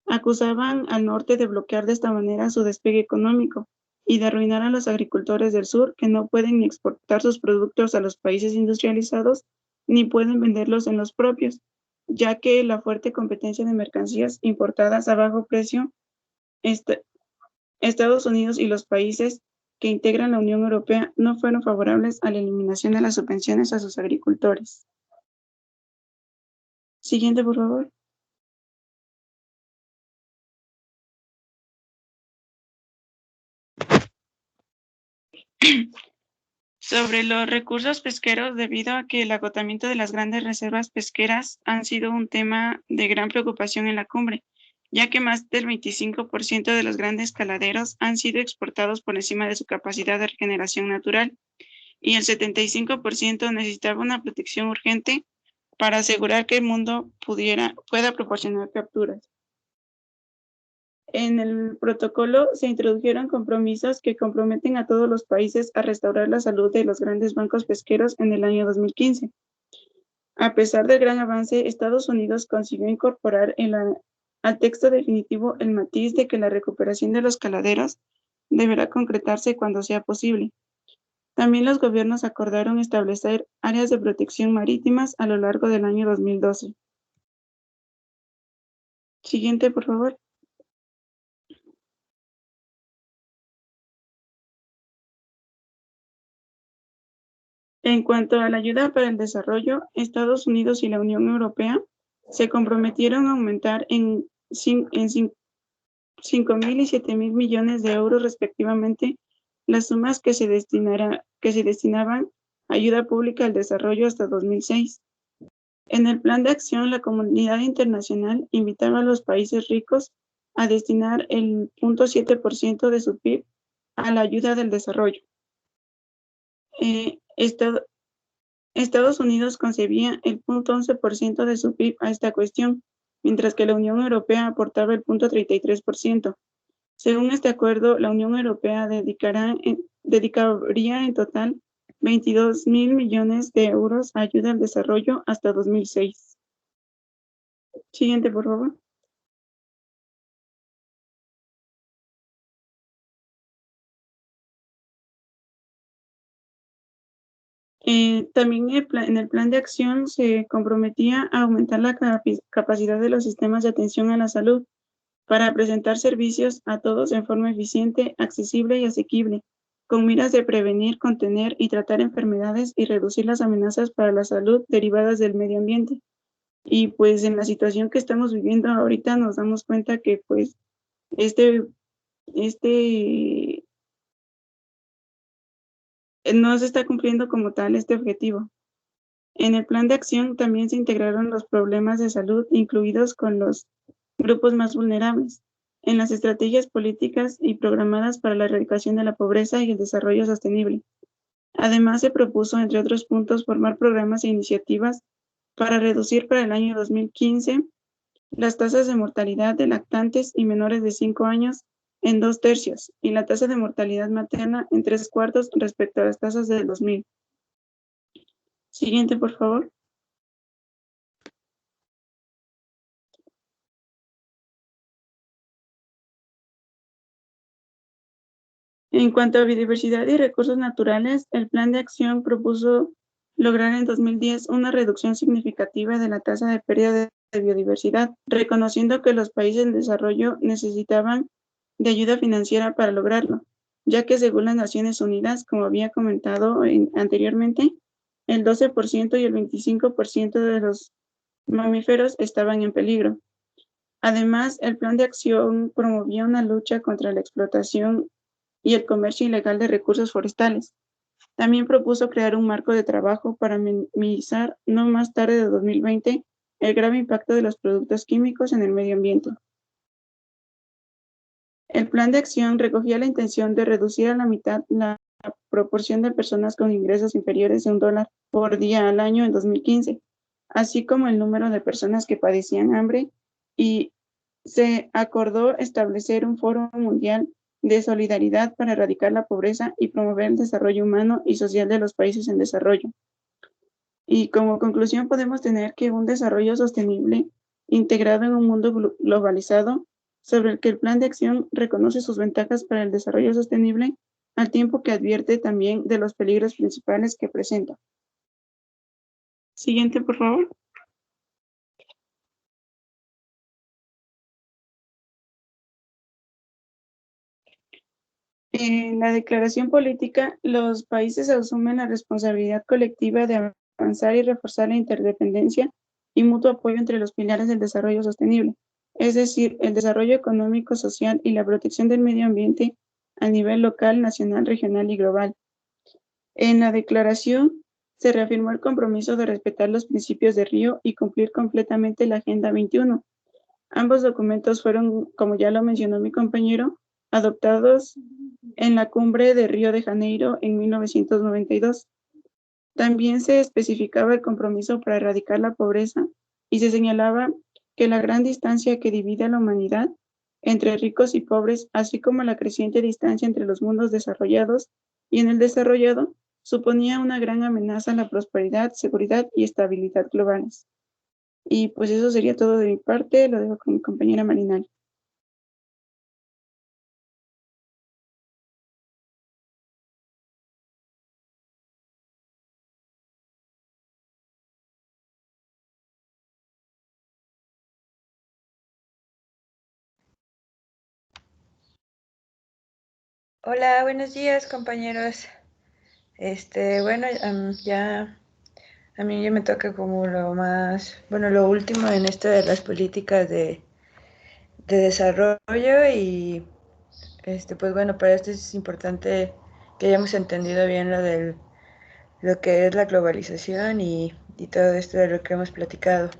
Acusaban al norte de bloquear de esta manera su despegue económico y de arruinar a los agricultores del sur que no pueden ni exportar sus productos a los países industrializados ni pueden venderlos en los propios, ya que la fuerte competencia de mercancías importadas a bajo precio, Estados Unidos y los países que integran la Unión Europea no fueron favorables a la eliminación de las subvenciones a sus agricultores. Siguiente, por favor. Sobre los recursos pesqueros, debido a que el agotamiento de las grandes reservas pesqueras han sido un tema de gran preocupación en la cumbre, ya que más del 25% de los grandes caladeros han sido exportados por encima de su capacidad de regeneración natural, y el 75% necesitaba una protección urgente para asegurar que el mundo pueda proporcionar capturas. En el protocolo se introdujeron compromisos que comprometen a todos los países a restaurar la salud de los grandes bancos pesqueros en el año 2015. A pesar del gran avance, Estados Unidos consiguió incorporar al texto definitivo el matiz de que la recuperación de los caladeros deberá concretarse cuando sea posible. También los gobiernos acordaron establecer áreas de protección marítimas a lo largo del año 2012. Siguiente, por favor. En cuanto a la ayuda para el desarrollo, Estados Unidos y la Unión Europea se comprometieron a aumentar en 5.000 y 7.000 millones de euros respectivamente las sumas que se destinaban a ayuda pública al desarrollo hasta 2006. En el plan de acción, la comunidad internacional invitaba a los países ricos a destinar el 0.7% de su PIB a la ayuda del desarrollo. Estados Unidos concebía el 0.11% de su PIB a esta cuestión, mientras que la Unión Europea aportaba el 0.33%. Según este acuerdo, la Unión Europea dedicaría en total 22.000 millones de euros a ayuda al desarrollo hasta 2006. Siguiente, por favor. También en el plan de acción se comprometía a aumentar la capacidad de los sistemas de atención a la salud para presentar servicios a todos en forma eficiente, accesible y asequible, con miras de prevenir, contener y tratar enfermedades y reducir las amenazas para la salud derivadas del medio ambiente. Y pues en la situación que estamos viviendo ahorita nos damos cuenta que pues no se está cumpliendo como tal este objetivo. En el plan de acción también se integraron los problemas de salud, incluidos con los grupos más vulnerables, en las estrategias políticas y programadas para la erradicación de la pobreza y el desarrollo sostenible. Además, se propuso, entre otros puntos, formar programas e iniciativas para reducir para el año 2015 las tasas de mortalidad de lactantes y menores de 5 años en 2/3 y la tasa de mortalidad materna en 3/4 respecto a las tasas del 2000. Siguiente, por favor. En cuanto a biodiversidad y recursos naturales, el Plan de Acción propuso lograr en 2010 una reducción significativa de la tasa de pérdida de biodiversidad, reconociendo que los países en desarrollo necesitaban de ayuda financiera para lograrlo, ya que según las Naciones Unidas, como había comentado anteriormente, el 12% y el 25% de los mamíferos estaban en peligro. Además, el Plan de Acción promovía una lucha contra la explotación y el comercio ilegal de recursos forestales. También propuso crear un marco de trabajo para minimizar, no más tarde de 2020, el grave impacto de los productos químicos en el medio ambiente. El plan de acción recogía la intención de reducir a la mitad la proporción de personas con ingresos inferiores de $1 por día al año en 2015, así como el número de personas que padecían hambre, y se acordó establecer un foro mundial de solidaridad para erradicar la pobreza y promover el desarrollo humano y social de los países en desarrollo. Y como conclusión podemos tener que un desarrollo sostenible integrado en un mundo globalizado, sobre el que el plan de acción reconoce sus ventajas para el desarrollo sostenible, al tiempo que advierte también de los peligros principales que presenta. Siguiente, por favor. En la declaración política, los países asumen la responsabilidad colectiva de avanzar y reforzar la interdependencia y mutuo apoyo entre los pilares del desarrollo sostenible, es decir, el desarrollo económico, social y la protección del medio ambiente a nivel local, nacional, regional y global. En la declaración se reafirmó el compromiso de respetar los principios de Río y cumplir completamente la Agenda 21. Ambos documentos fueron, como ya lo mencionó mi compañero, adoptados en la cumbre de Río de Janeiro en 1992. También se especificaba el compromiso para erradicar la pobreza y se señalaba que la gran distancia que divide a la humanidad entre ricos y pobres, así como la creciente distancia entre los mundos desarrollados y en el desarrollado, suponía una gran amenaza a la prosperidad, seguridad y estabilidad globales. Y pues eso sería todo de mi parte, lo dejo con mi compañera Marinal. Hola, buenos días, compañeros. Bueno, ya a mí ya me toca como lo último en esto de las políticas de desarrollo y pues bueno, para esto es importante que hayamos entendido bien lo que es la globalización y todo esto de lo que hemos platicado.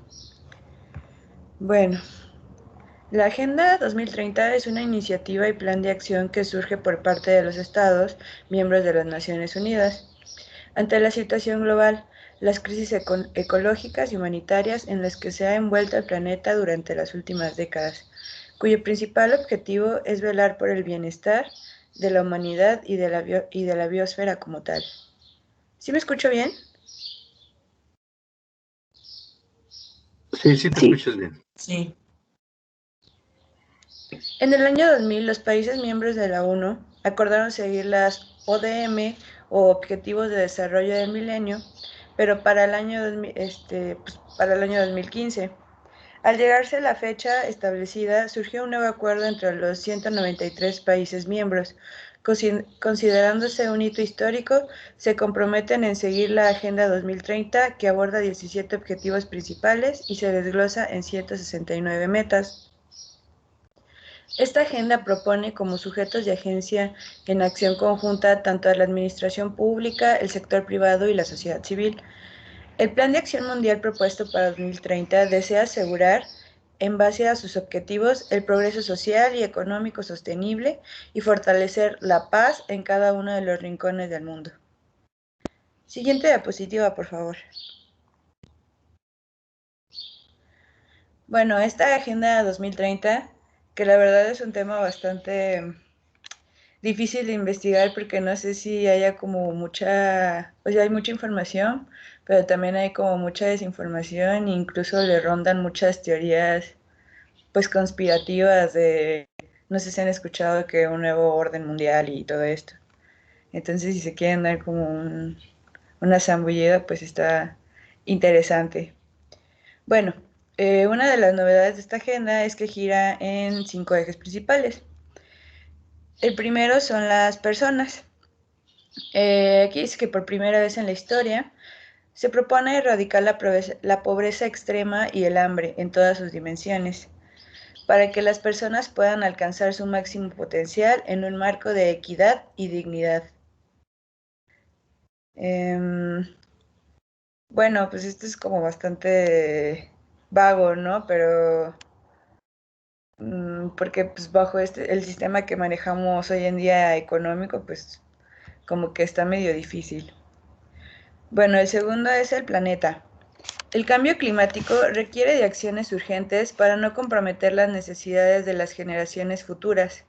Bueno, la Agenda 2030 es una iniciativa y plan de acción que surge por parte de los Estados, miembros de las Naciones Unidas, ante la situación global, las crisis ecológicas y humanitarias en las que se ha envuelto el planeta durante las últimas décadas, cuyo principal objetivo es velar por el bienestar de la humanidad y de la biosfera como tal. ¿Sí me escucho bien? Sí, sí te escuchas bien. Sí. En el año 2000, los países miembros de la ONU acordaron seguir las ODM o Objetivos de Desarrollo del Milenio, pero para el año 2015. Al llegarse la fecha establecida, surgió un nuevo acuerdo entre los 193 países miembros. Considerándose un hito histórico, se comprometen en seguir la Agenda 2030, que aborda 17 objetivos principales y se desglosa en 169 metas. Esta agenda propone como sujetos de agencia en acción conjunta tanto a la administración pública, el sector privado y la sociedad civil. El Plan de Acción Mundial propuesto para 2030 desea asegurar, en base a sus objetivos, el progreso social y económico sostenible y fortalecer la paz en cada uno de los rincones del mundo. Siguiente diapositiva, por favor. Bueno, esta Agenda 2030, que la verdad es un tema bastante difícil de investigar porque no sé si haya como hay mucha información, pero también hay como mucha desinformación e incluso le rondan muchas teorías pues conspirativas de no sé si han escuchado que un nuevo orden mundial y todo esto. Entonces, si se quieren dar como una zambullida, pues está interesante. Bueno, una de las novedades de esta agenda es que gira en 5 ejes principales. El primero son las personas. Aquí dice que por primera vez en la historia se propone erradicar la pobreza extrema y el hambre en todas sus dimensiones, para que las personas puedan alcanzar su máximo potencial en un marco de equidad y dignidad. Bueno, pues esto es como bastante vago, ¿no? Pero porque pues bajo el sistema que manejamos hoy en día económico, pues como que está medio difícil. Bueno, el segundo es el planeta. El cambio climático requiere de acciones urgentes para no comprometer las necesidades de las generaciones futuras.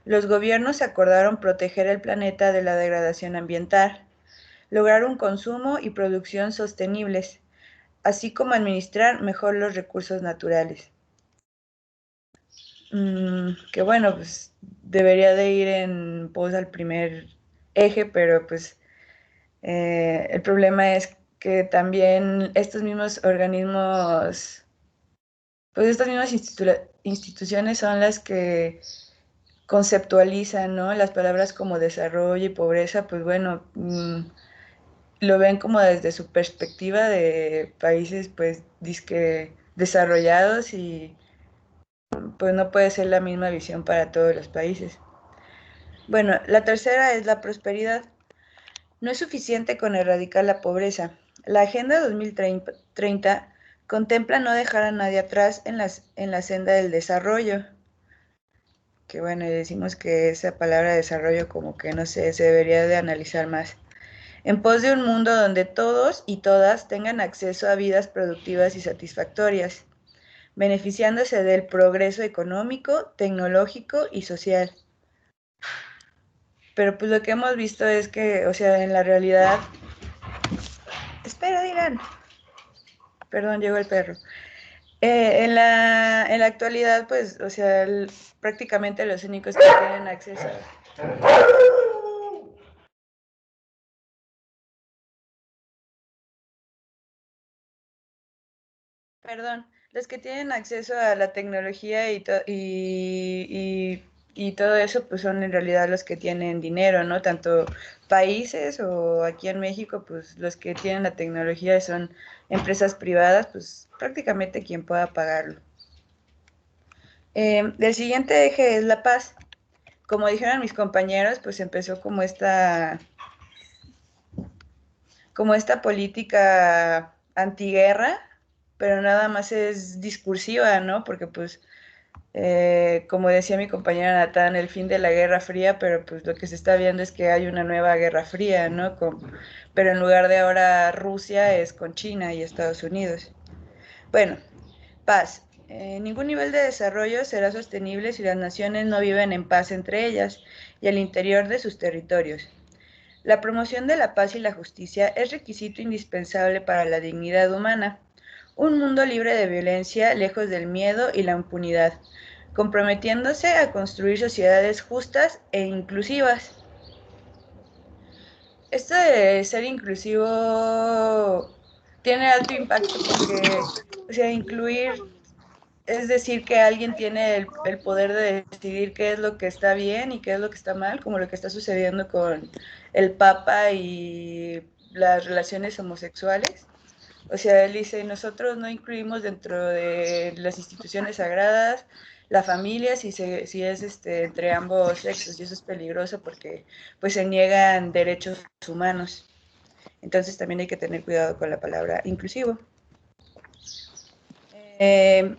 Los gobiernos acordaron proteger el planeta de la degradación ambiental, lograr un consumo y producción sostenibles, así como administrar mejor los recursos naturales. Que bueno, pues debería de ir en pos al primer eje, pero pues el problema es que también estos mismos organismos, pues estas mismas instituciones son las que conceptualizan, ¿no? Las palabras como desarrollo y pobreza, pues bueno, lo ven como desde su perspectiva de países, pues, disque desarrollados y pues no puede ser la misma visión para todos los países. Bueno, la tercera es la prosperidad. No es suficiente con erradicar la pobreza. La Agenda 2030 contempla no dejar a nadie atrás en la senda del desarrollo. Que bueno, decimos que esa palabra desarrollo como que no sé, se debería de analizar más. En pos de un mundo donde todos y todas tengan acceso a vidas productivas y satisfactorias, beneficiándose del progreso económico, tecnológico y social. Pero pues lo que hemos visto es que, o sea, en la realidad... Espera, Dylan. Perdón, llegó el perro. En la actualidad, pues, o sea, prácticamente los únicos que tienen acceso... Perdón, los que tienen acceso a la tecnología y todo eso, pues son en realidad los que tienen dinero, ¿no? Tanto países o aquí en México, pues los que tienen la tecnología son empresas privadas, pues prácticamente quien pueda pagarlo. El siguiente eje es la paz. Como dijeron mis compañeros, pues empezó como esta política antiguerra, pero nada más es discursiva, ¿no? Porque pues, como decía mi compañera Natán, el fin de la Guerra Fría, pero pues lo que se está viendo es que hay una nueva Guerra Fría, ¿no? Pero en lugar de ahora Rusia es con China y Estados Unidos. Bueno, paz. Ningún nivel de desarrollo será sostenible si las naciones no viven en paz entre ellas y al interior de sus territorios. La promoción de la paz y la justicia es requisito indispensable para la dignidad humana. Un mundo libre de violencia, lejos del miedo y la impunidad, comprometiéndose a construir sociedades justas e inclusivas. Esto de ser inclusivo tiene alto impacto porque, o sea, incluir es decir que alguien tiene el poder de decidir qué es lo que está bien y qué es lo que está mal, como lo que está sucediendo con el Papa y las relaciones homosexuales. O sea, él dice, nosotros no incluimos dentro de las instituciones sagradas la familia si es entre ambos sexos, y eso es peligroso porque pues se niegan derechos humanos. Entonces también hay que tener cuidado con la palabra inclusivo. El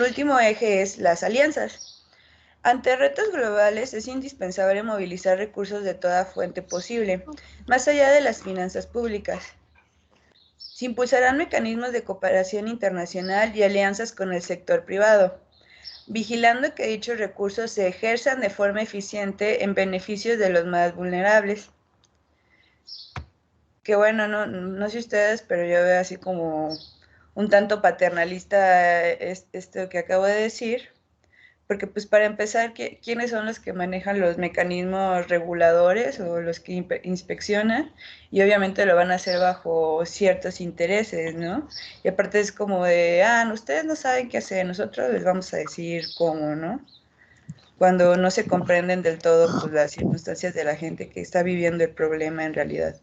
último eje es las alianzas. Ante retos globales es indispensable movilizar recursos de toda fuente posible, más allá de las finanzas públicas. Se impulsarán mecanismos de cooperación internacional y alianzas con el sector privado, vigilando que dichos recursos se ejerzan de forma eficiente en beneficio de los más vulnerables. Que bueno, no sé ustedes, pero yo veo así como un tanto paternalista esto que acabo de decir, porque pues para empezar, ¿quiénes son los que manejan los mecanismos reguladores o los que inspeccionan? Y obviamente lo van a hacer bajo ciertos intereses, ¿no? Y aparte es como de, ustedes no saben qué hacer, nosotros les vamos a decir cómo, ¿no? Cuando no se comprenden del todo pues, las circunstancias de la gente que está viviendo el problema en realidad.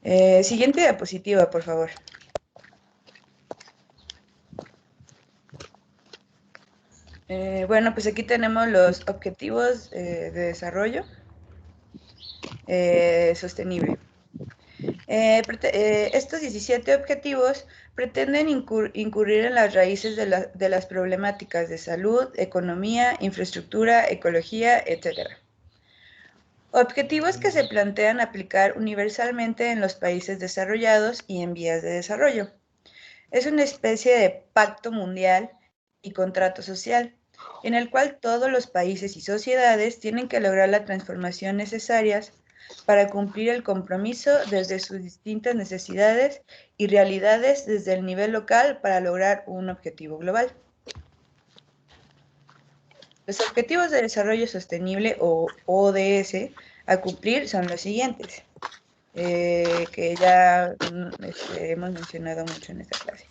Siguiente diapositiva, por favor. Bueno, pues aquí tenemos los objetivos de desarrollo sostenible. Estos 17 objetivos pretenden incurrir en las raíces de las problemáticas de salud, economía, infraestructura, ecología, etc. Objetivos que se plantean aplicar universalmente en los países desarrollados y en vías de desarrollo. Es una especie de pacto mundial y contrato social, en el cual todos los países y sociedades tienen que lograr la transformación necesarias para cumplir el compromiso desde sus distintas necesidades y realidades desde el nivel local para lograr un objetivo global. Los Objetivos de Desarrollo Sostenible o ODS a cumplir son los siguientes, que ya hemos mencionado mucho en esta clase.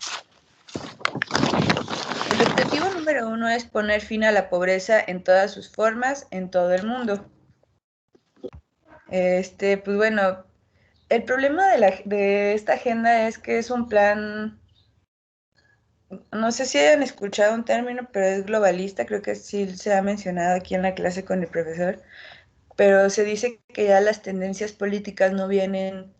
El objetivo número 1 es poner fin a la pobreza en todas sus formas en todo el mundo. Pues bueno, el problema de esta agenda es que es un plan, no sé si hayan escuchado un término, pero es globalista, creo que sí se ha mencionado aquí en la clase con el profesor, pero se dice que ya las tendencias políticas no vienen,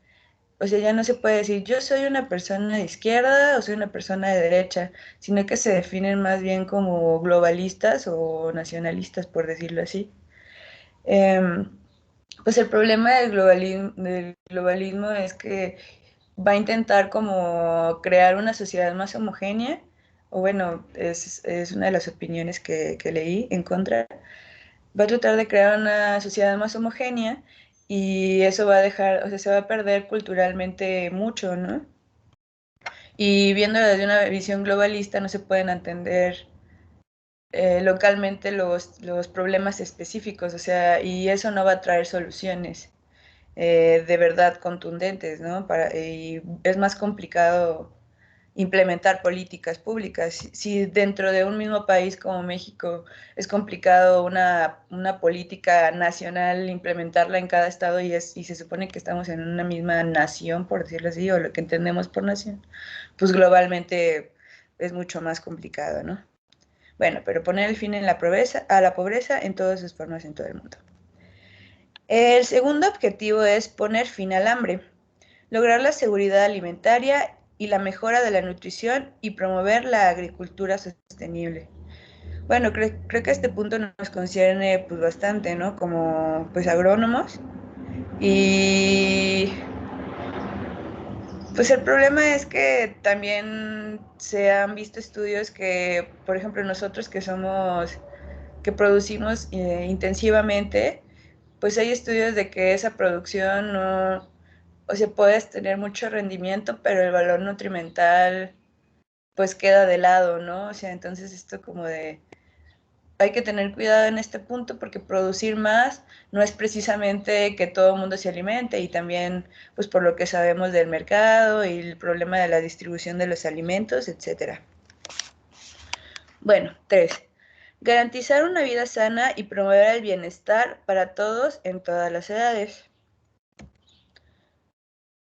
o sea, ya no se puede decir yo soy una persona de izquierda o soy una persona de derecha, sino que se definen más bien como globalistas o nacionalistas, por decirlo así. Pues el problema del globalismo es que va a intentar como crear una sociedad más homogénea, o bueno, es una de las opiniones que leí en contra. Va a tratar de crear una sociedad más homogénea y eso va a dejar, o sea, se va a perder culturalmente mucho, ¿no? Y viendo desde una visión globalista no se pueden entender localmente los problemas específicos, o sea, y eso no va a traer soluciones de verdad contundentes, ¿no? Y es más complicado implementar políticas públicas. Si dentro de un mismo país como México es complicado una política nacional implementarla en cada estado y se supone que estamos en una misma nación, por decirlo así, o lo que entendemos por nación, pues globalmente es mucho más complicado, ¿no? Bueno, pero poner el fin a la pobreza en todas sus formas en todo el mundo. El segundo objetivo es poner fin al hambre, lograr la seguridad alimentaria y la mejora de la nutrición y promover la agricultura sostenible. Bueno, creo que este punto nos concierne pues bastante, ¿no? Como pues agrónomos. Y pues el problema es que también se han visto estudios que, por ejemplo, nosotros que producimos intensivamente, pues hay estudios de que esa producción no, o sea, puedes tener mucho rendimiento, pero el valor nutrimental pues queda de lado, ¿no? O sea, entonces esto como de, hay que tener cuidado en este punto porque producir más no es precisamente que todo el mundo se alimente y también pues por lo que sabemos del mercado y el problema de la distribución de los alimentos, etcétera. Bueno, 3. Garantizar una vida sana y promover el bienestar para todos en todas las edades.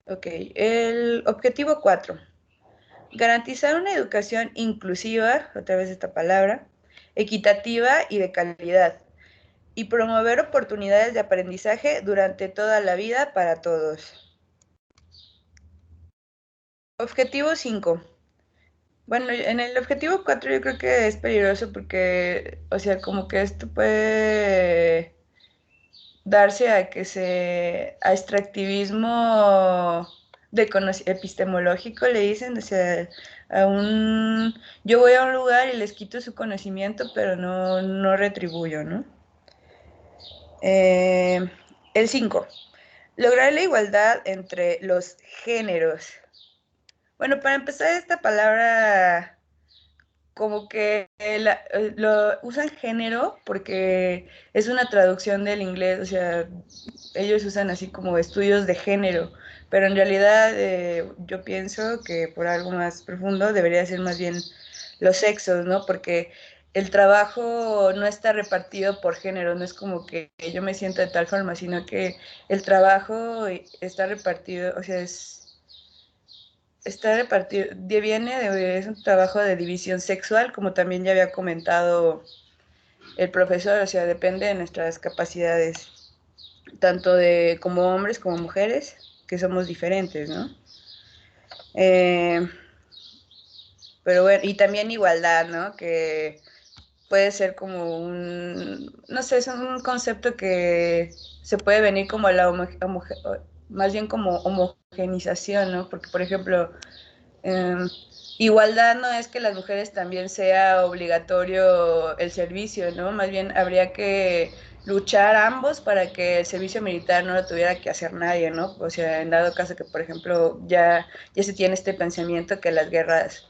Ok, el objetivo 4. Garantizar una educación inclusiva, otra vez esta palabra, equitativa y de calidad, y promover oportunidades de aprendizaje durante toda la vida para todos. Objetivo 5. Bueno, en el objetivo 4 yo creo que es peligroso porque, o sea, como que esto puede darse a extractivismo epistemológico, le dicen, o sea, yo voy a un lugar y les quito su conocimiento, pero no retribuyo, ¿no? El 5. Lograr la igualdad entre los géneros. Bueno, para empezar, esta palabra como que lo usan género porque es una traducción del inglés, o sea, ellos usan así como estudios de género, pero en realidad yo pienso que por algo más profundo debería ser más bien los sexos, ¿no? Porque el trabajo no está repartido por género, no es como que yo me siento de tal forma, sino que el trabajo está repartido, o sea, está repartido, es un trabajo de división sexual, como también ya había comentado el profesor, o sea, depende de nuestras capacidades, tanto de como hombres como mujeres, que somos diferentes, ¿no? Pero bueno, y también igualdad, ¿no? Que puede ser como no sé, es un concepto que se puede venir como a la más bien como homogenización, ¿no? Porque, por ejemplo, igualdad no es que las mujeres también sea obligatorio el servicio, ¿no? Más bien habría que luchar ambos para que el servicio militar no lo tuviera que hacer nadie, ¿no? O sea, en dado caso que, por ejemplo, ya se tiene este pensamiento que las guerras,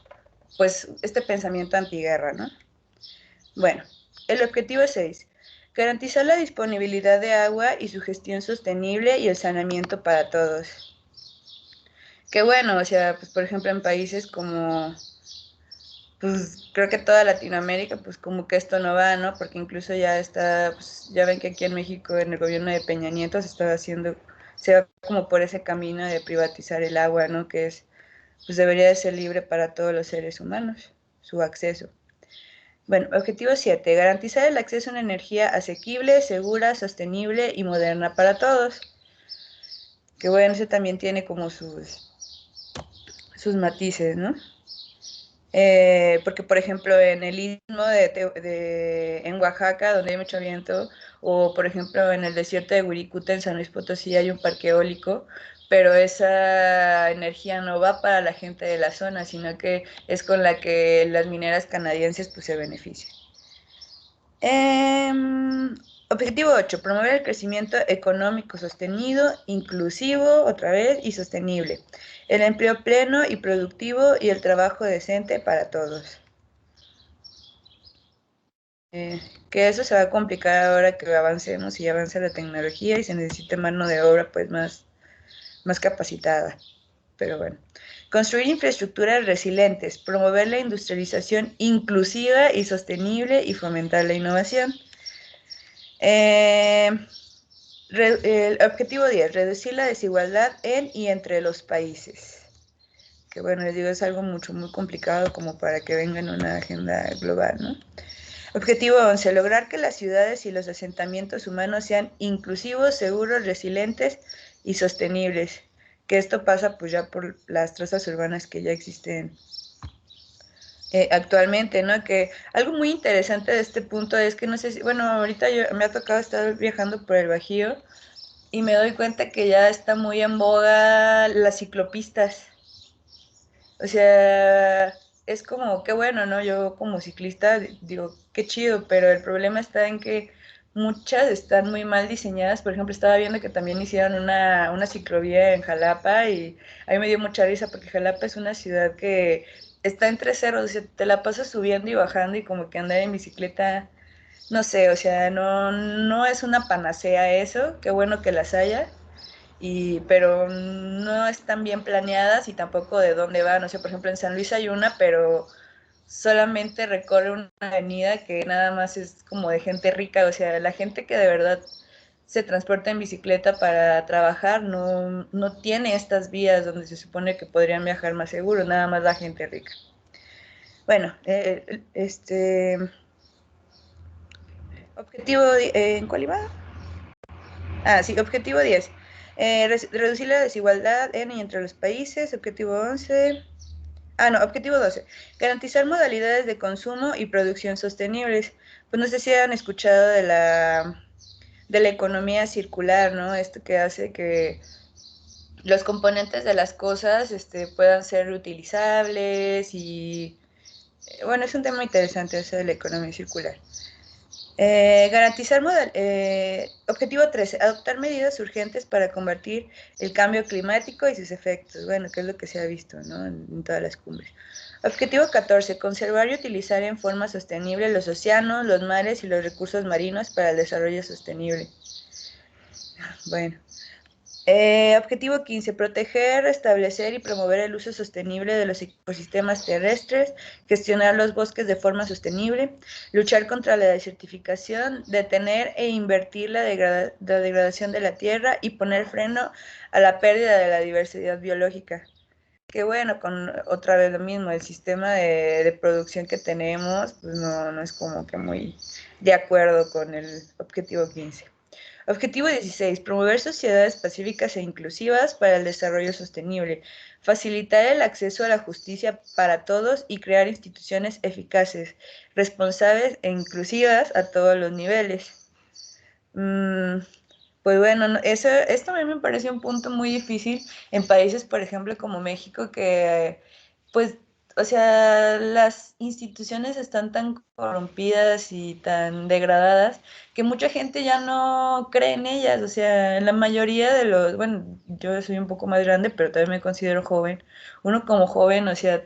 pues este pensamiento antiguerra, ¿no? Bueno, el objetivo 6. Garantizar la disponibilidad de agua y su gestión sostenible y el saneamiento para todos. Qué bueno, o sea, pues por ejemplo en países como, pues creo que toda Latinoamérica, pues como que esto no va, ¿no? Porque incluso ya está, pues ya ven que aquí en México, en el gobierno de Peña Nieto, se va como por ese camino de privatizar el agua, ¿no? Que es, pues debería de ser libre para todos los seres humanos, su acceso. Bueno, objetivo 7. Garantizar el acceso a una energía asequible, segura, sostenible y moderna para todos. Que bueno, ese también tiene como sus matices, ¿no? Porque, por ejemplo, en el istmo en Oaxaca, donde hay mucho viento, o por ejemplo en el desierto de Wirikuta, en San Luis Potosí, hay un parque eólico, pero esa energía no va para la gente de la zona, sino que es con la que las mineras canadienses pues, se benefician. Objetivo 8. Promover el crecimiento económico sostenido, inclusivo, otra vez, y sostenible. El empleo pleno y productivo y el trabajo decente para todos. Que eso se va a complicar ahora que avancemos y avance la tecnología y se necesite mano de obra pues más capacitada. Pero bueno. Construir infraestructuras resilientes, promover la industrialización inclusiva y sostenible y fomentar la innovación. El objetivo 10, reducir la desigualdad en y entre los países. Que bueno, les digo, es algo muy complicado como para que venga en una agenda global, ¿no? Objetivo 11, lograr que las ciudades y los asentamientos humanos sean inclusivos, seguros, resilientes y sostenibles. Que esto pasa pues ya por las trazas urbanas que ya existen actualmente, ¿no? Que algo muy interesante de este punto es que no sé si, bueno, ahorita me ha tocado estar viajando por el Bajío y me doy cuenta que ya está muy en boga las ciclopistas. O sea, es como, qué bueno, ¿no? Yo como ciclista digo, qué chido, pero el problema está en que muchas están muy mal diseñadas. Por ejemplo, estaba viendo que también hicieron una ciclovía en Jalapa y a mí me dio mucha risa porque Jalapa es una ciudad que está entre ceros, o sea, te la pasas subiendo y bajando y como que andar en bicicleta, no sé, o sea, no es una panacea eso, qué bueno que las haya, pero no están bien planeadas y tampoco de dónde van. O sea, por ejemplo, en San Luis hay una, pero solamente recorre una avenida que nada más es como de gente rica. O sea, la gente que de verdad se transporta en bicicleta para trabajar no tiene estas vías donde se supone que podrían viajar más seguros, nada más la gente rica. Bueno, objetivo, ¿en cuál iba? Sí, objetivo 10. Reducir la desigualdad en y entre los países. Objetivo 11. Objetivo 12. Garantizar modalidades de consumo y producción sostenibles. Pues no sé si han escuchado de la economía circular, ¿no? Esto que hace que los componentes de las cosas puedan ser reutilizables y, bueno, es un tema interesante eso de la economía circular. Objetivo 13, adoptar medidas urgentes para combatir el cambio climático y sus efectos. Bueno, que es lo que se ha visto, ¿no? En todas las cumbres. Objetivo 14, conservar y utilizar en forma sostenible los océanos, los mares y los recursos marinos para el desarrollo sostenible. Bueno. Objetivo 15, proteger, restablecer y promover el uso sostenible de los ecosistemas terrestres, gestionar los bosques de forma sostenible, luchar contra la desertificación, detener e invertir la degradación de la tierra y poner freno a la pérdida de la diversidad biológica. Que bueno, con otra vez lo mismo, el sistema de producción que tenemos, pues no es como que muy de acuerdo con el objetivo 15. Objetivo 16. Promover sociedades pacíficas e inclusivas para el desarrollo sostenible. Facilitar el acceso a la justicia para todos y crear instituciones eficaces, responsables e inclusivas a todos los niveles. Pues bueno, esto a mí me parece un punto muy difícil en países, por ejemplo, como México, que pues, o sea, las instituciones están tan corrompidas y tan degradadas que mucha gente ya no cree en ellas. O sea, en la mayoría de los, bueno, yo soy un poco más grande, pero también me considero joven. Uno como joven, o sea,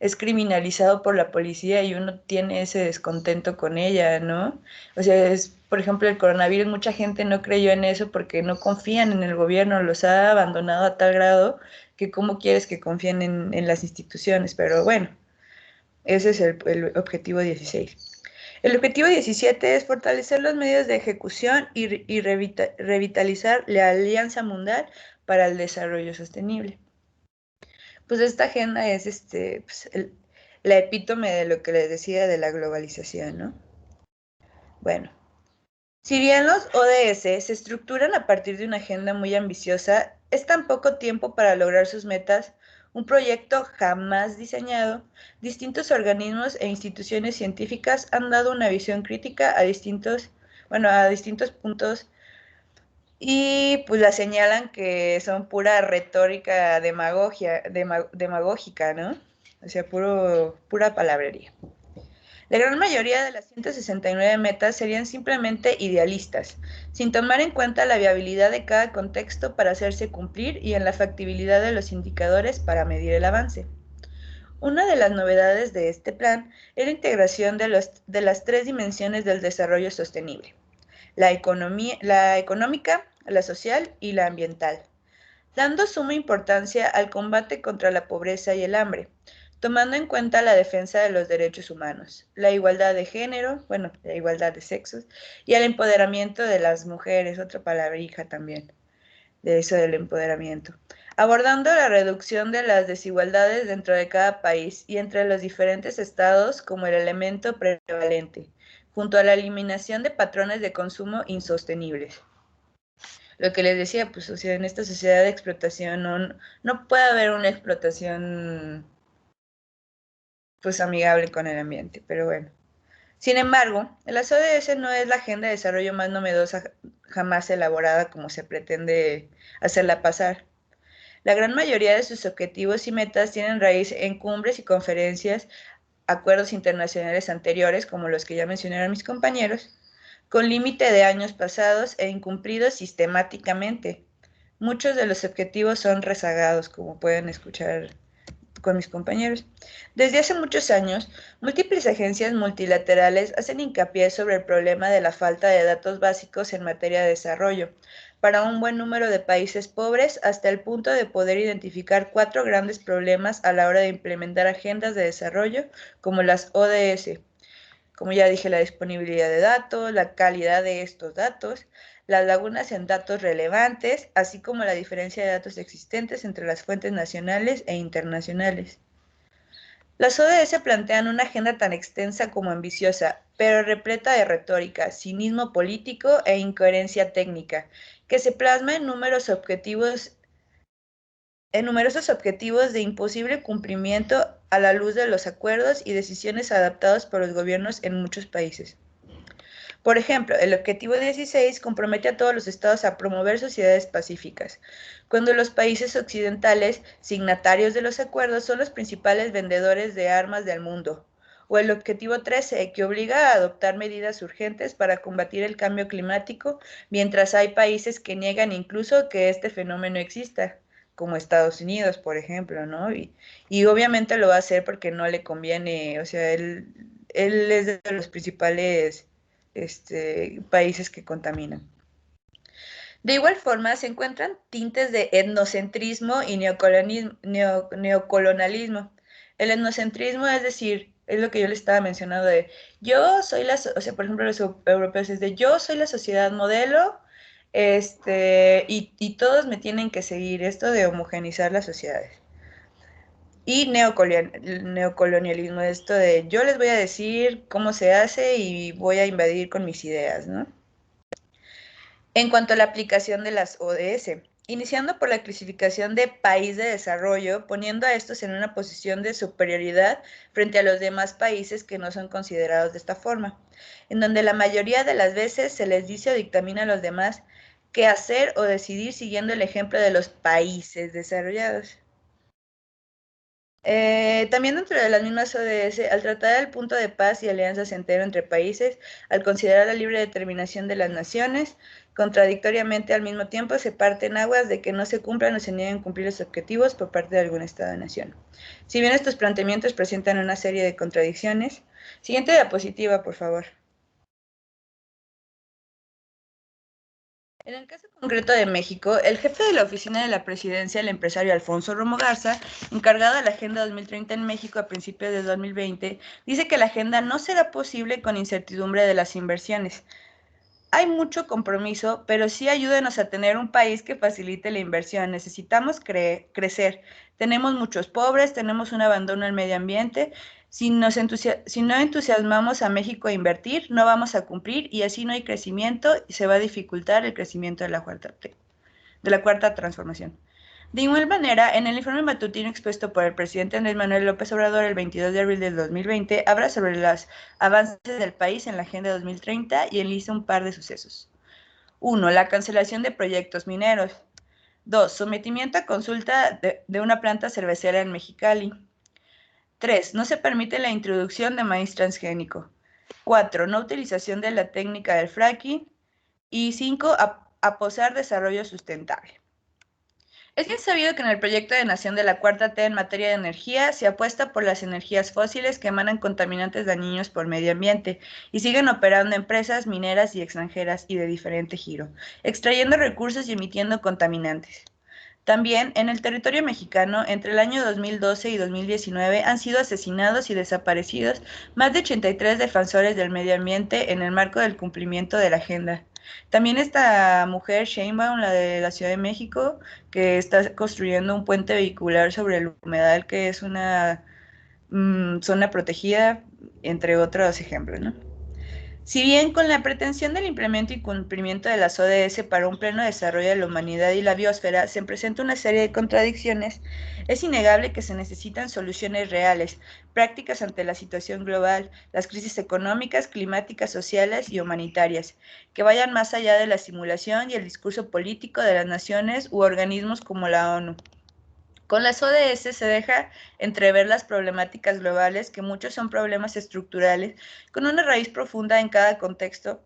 es criminalizado por la policía y uno tiene ese descontento con ella, ¿no? O sea, por ejemplo, el coronavirus, mucha gente no creyó en eso porque no confían en el gobierno, los ha abandonado a tal grado que cómo quieres que confíen en las instituciones. Pero bueno, ese es el objetivo 16. El objetivo 17 es fortalecer los medios de ejecución y revitalizar la Alianza Mundial para el Desarrollo Sostenible. Pues esta agenda es pues, la epítome de lo que les decía de la globalización, ¿no? Bueno, si bien los ODS se estructuran a partir de una agenda muy ambiciosa, es tan poco tiempo para lograr sus metas, un proyecto jamás diseñado. Distintos organismos e instituciones científicas han dado una visión crítica a distintos puntos y pues la señalan que son pura retórica demagógica, ¿no? O sea, pura palabrería. La gran mayoría de las 169 metas serían simplemente idealistas, sin tomar en cuenta la viabilidad de cada contexto para hacerse cumplir y en la factibilidad de los indicadores para medir el avance. Una de las novedades de este plan es la integración de las tres dimensiones del desarrollo sostenible: la económica, la social y la ambiental, dando suma importancia al combate contra la pobreza y el hambre, tomando en cuenta la defensa de los derechos humanos, la igualdad de género, la igualdad de sexos, y el empoderamiento de las mujeres, otra palabrija también, de eso del empoderamiento, abordando la reducción de las desigualdades dentro de cada país y entre los diferentes estados como el elemento prevalente, junto a la eliminación de patrones de consumo insostenibles. Lo que les decía, pues, o sea, en esta sociedad de explotación no puede haber una explotación pues amigable con el ambiente, pero bueno. Sin embargo, las ODS no es la agenda de desarrollo más novedosa jamás elaborada como se pretende hacerla pasar. La gran mayoría de sus objetivos y metas tienen raíz en cumbres y conferencias, acuerdos internacionales anteriores, como los que ya mencionaron mis compañeros, con límite de años pasados e incumplidos sistemáticamente. Muchos de los objetivos son rezagados, como pueden escuchar con mis compañeros. Desde hace muchos años, múltiples agencias multilaterales hacen hincapié sobre el problema de la falta de datos básicos en materia de desarrollo para un buen número de países pobres, hasta el punto de poder identificar 4 grandes problemas a la hora de implementar agendas de desarrollo como las ODS. Como ya dije, la disponibilidad de datos, la calidad de estos datos, las lagunas en datos relevantes, así como la diferencia de datos existentes entre las fuentes nacionales e internacionales. Las ODS plantean una agenda tan extensa como ambiciosa, pero repleta de retórica, cinismo político e incoherencia técnica, que se plasma en numerosos objetivos de imposible cumplimiento a la luz de los acuerdos y decisiones adoptados por los gobiernos en muchos países. Por ejemplo, el objetivo 16 compromete a todos los estados a promover sociedades pacíficas, cuando los países occidentales, signatarios de los acuerdos, son los principales vendedores de armas del mundo. o el objetivo 13, que obliga a adoptar medidas urgentes para combatir el cambio climático, mientras hay países que niegan incluso que este fenómeno exista, como Estados Unidos, por ejemplo, ¿no? Y obviamente lo va a hacer porque no le conviene, o sea, él es de los principales países que contaminan. De igual forma, se encuentran tintes de etnocentrismo y neocolonialismo. El etnocentrismo es decir, es lo que yo les estaba mencionando de yo soy o sea, por ejemplo, los europeos es de yo soy la sociedad modelo, y todos me tienen que seguir, esto de homogenizar las sociedades. Y neocolonialismo, esto de yo les voy a decir cómo se hace y voy a invadir con mis ideas, ¿no? En cuanto a la aplicación de las ODS, iniciando por la clasificación de país de desarrollo, poniendo a estos en una posición de superioridad frente a los demás países que no son considerados de esta forma, en donde la mayoría de las veces se les dice o dictamina a los demás qué hacer o decidir siguiendo el ejemplo de los países desarrollados. También dentro de las mismas ODS, al tratar el punto de paz y alianzas entero entre países, al considerar la libre determinación de las naciones, contradictoriamente al mismo tiempo se parten aguas de que no se cumplan o se nieguen cumplir los objetivos por parte de algún Estado-nación. Si bien estos planteamientos presentan una serie de contradicciones, siguiente diapositiva, por favor. En el caso concreto de México, el jefe de la oficina de la presidencia, el empresario Alfonso Romo Garza, encargado de la Agenda 2030 en México a principios de 2020, dice que la agenda no será posible con incertidumbre de las inversiones. Hay mucho compromiso, pero sí ayúdenos a tener un país que facilite la inversión. Necesitamos crecer. Tenemos muchos pobres, tenemos un abandono al medio ambiente. Si no entusiasmamos a México a invertir, no vamos a cumplir y así no hay crecimiento y se va a dificultar el crecimiento de la cuarta transformación. De igual manera, en el informe matutino expuesto por el presidente Andrés Manuel López Obrador el 22 de abril del 2020, habla sobre los avances del país en la Agenda 2030 y enlista un par de sucesos. 1. La cancelación de proyectos mineros. 2. Sometimiento a consulta de una planta cervecera en Mexicali. 3. No se permite la introducción de maíz transgénico. 4. No utilización de la técnica del fracking. Y 5. Aposar desarrollo sustentable. Es bien sabido que en el proyecto de nación de la Cuarta T en materia de energía se apuesta por las energías fósiles que emanan contaminantes dañinos por medio ambiente y siguen operando empresas mineras y extranjeras y de diferente giro, extrayendo recursos y emitiendo contaminantes. También, en el territorio mexicano, entre el año 2012 y 2019 han sido asesinados y desaparecidos más de 83 defensores del medio ambiente en el marco del cumplimiento de la agenda. También esta mujer, Sheinbaum, la de la Ciudad de México, que está construyendo un puente vehicular sobre el humedal, que es una zona protegida, entre otros ejemplos, ¿no? Si bien con la pretensión del implemento y cumplimiento de las ODS para un pleno desarrollo de la humanidad y la biosfera se presenta una serie de contradicciones, es innegable que se necesitan soluciones reales, prácticas ante la situación global, las crisis económicas, climáticas, sociales y humanitarias, que vayan más allá de la simulación y el discurso político de las naciones u organismos como la ONU. Con las ODS se deja entrever las problemáticas globales, que muchos son problemas estructurales, con una raíz profunda en cada contexto,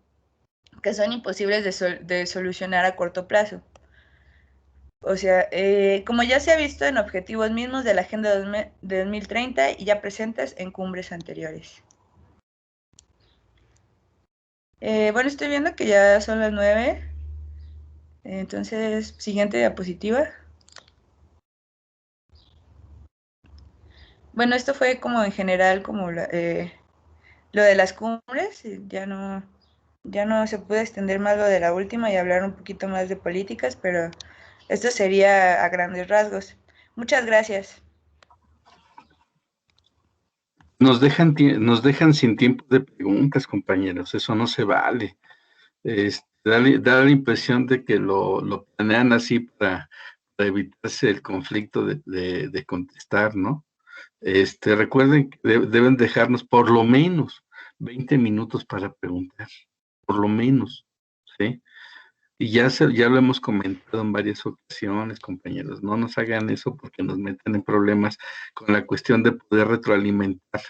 que son imposibles de solucionar a corto plazo. O sea, como ya se ha visto en objetivos mismos de la Agenda de 2030 y ya presentes en cumbres anteriores. Bueno, estoy viendo que ya son las 9. Entonces, siguiente diapositiva. Bueno, esto fue como en general, como lo de las cumbres, ya no se puede extender más lo de la última y hablar un poquito más de políticas, pero esto sería a grandes rasgos. Muchas gracias. Nos dejan sin tiempo de preguntas, compañeros, eso no se vale. Da la impresión de que lo planean así para evitarse el conflicto de contestar, ¿no? Recuerden que deben dejarnos por lo menos 20 minutos para preguntar, por lo menos, ¿sí? Y ya lo hemos comentado en varias ocasiones, compañeros, no nos hagan eso porque nos meten en problemas con la cuestión de poder retroalimentar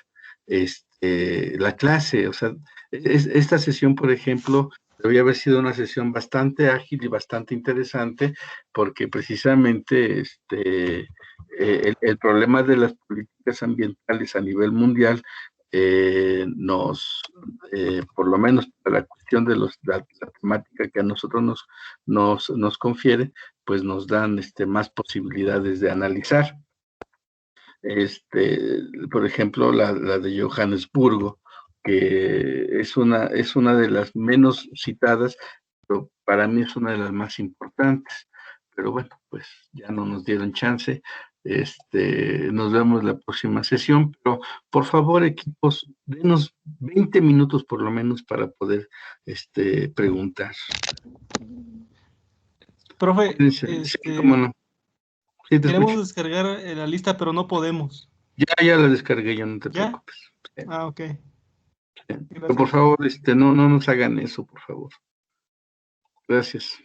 la clase. O sea, esta sesión, por ejemplo, debería haber sido una sesión bastante ágil y bastante interesante, porque precisamente el problema de las políticas ambientales a nivel mundial por lo menos para la cuestión de la temática que a nosotros nos confiere, pues nos dan más posibilidades de analizar. Por ejemplo, la de Johannesburgo, que es una de las menos citadas, pero para mí es una de las más importantes. Pero bueno, pues ya no nos dieron chance. Nos vemos la próxima sesión, pero por favor, equipos, denos 20 minutos por lo menos para poder preguntar. Profe, Sí, cómo no. Sí, queremos descargar la lista, pero no podemos. Ya la descargué, ya no te preocupes. Sí. Ah, ok. Sí. Pero por favor, no nos hagan eso, por favor. Gracias.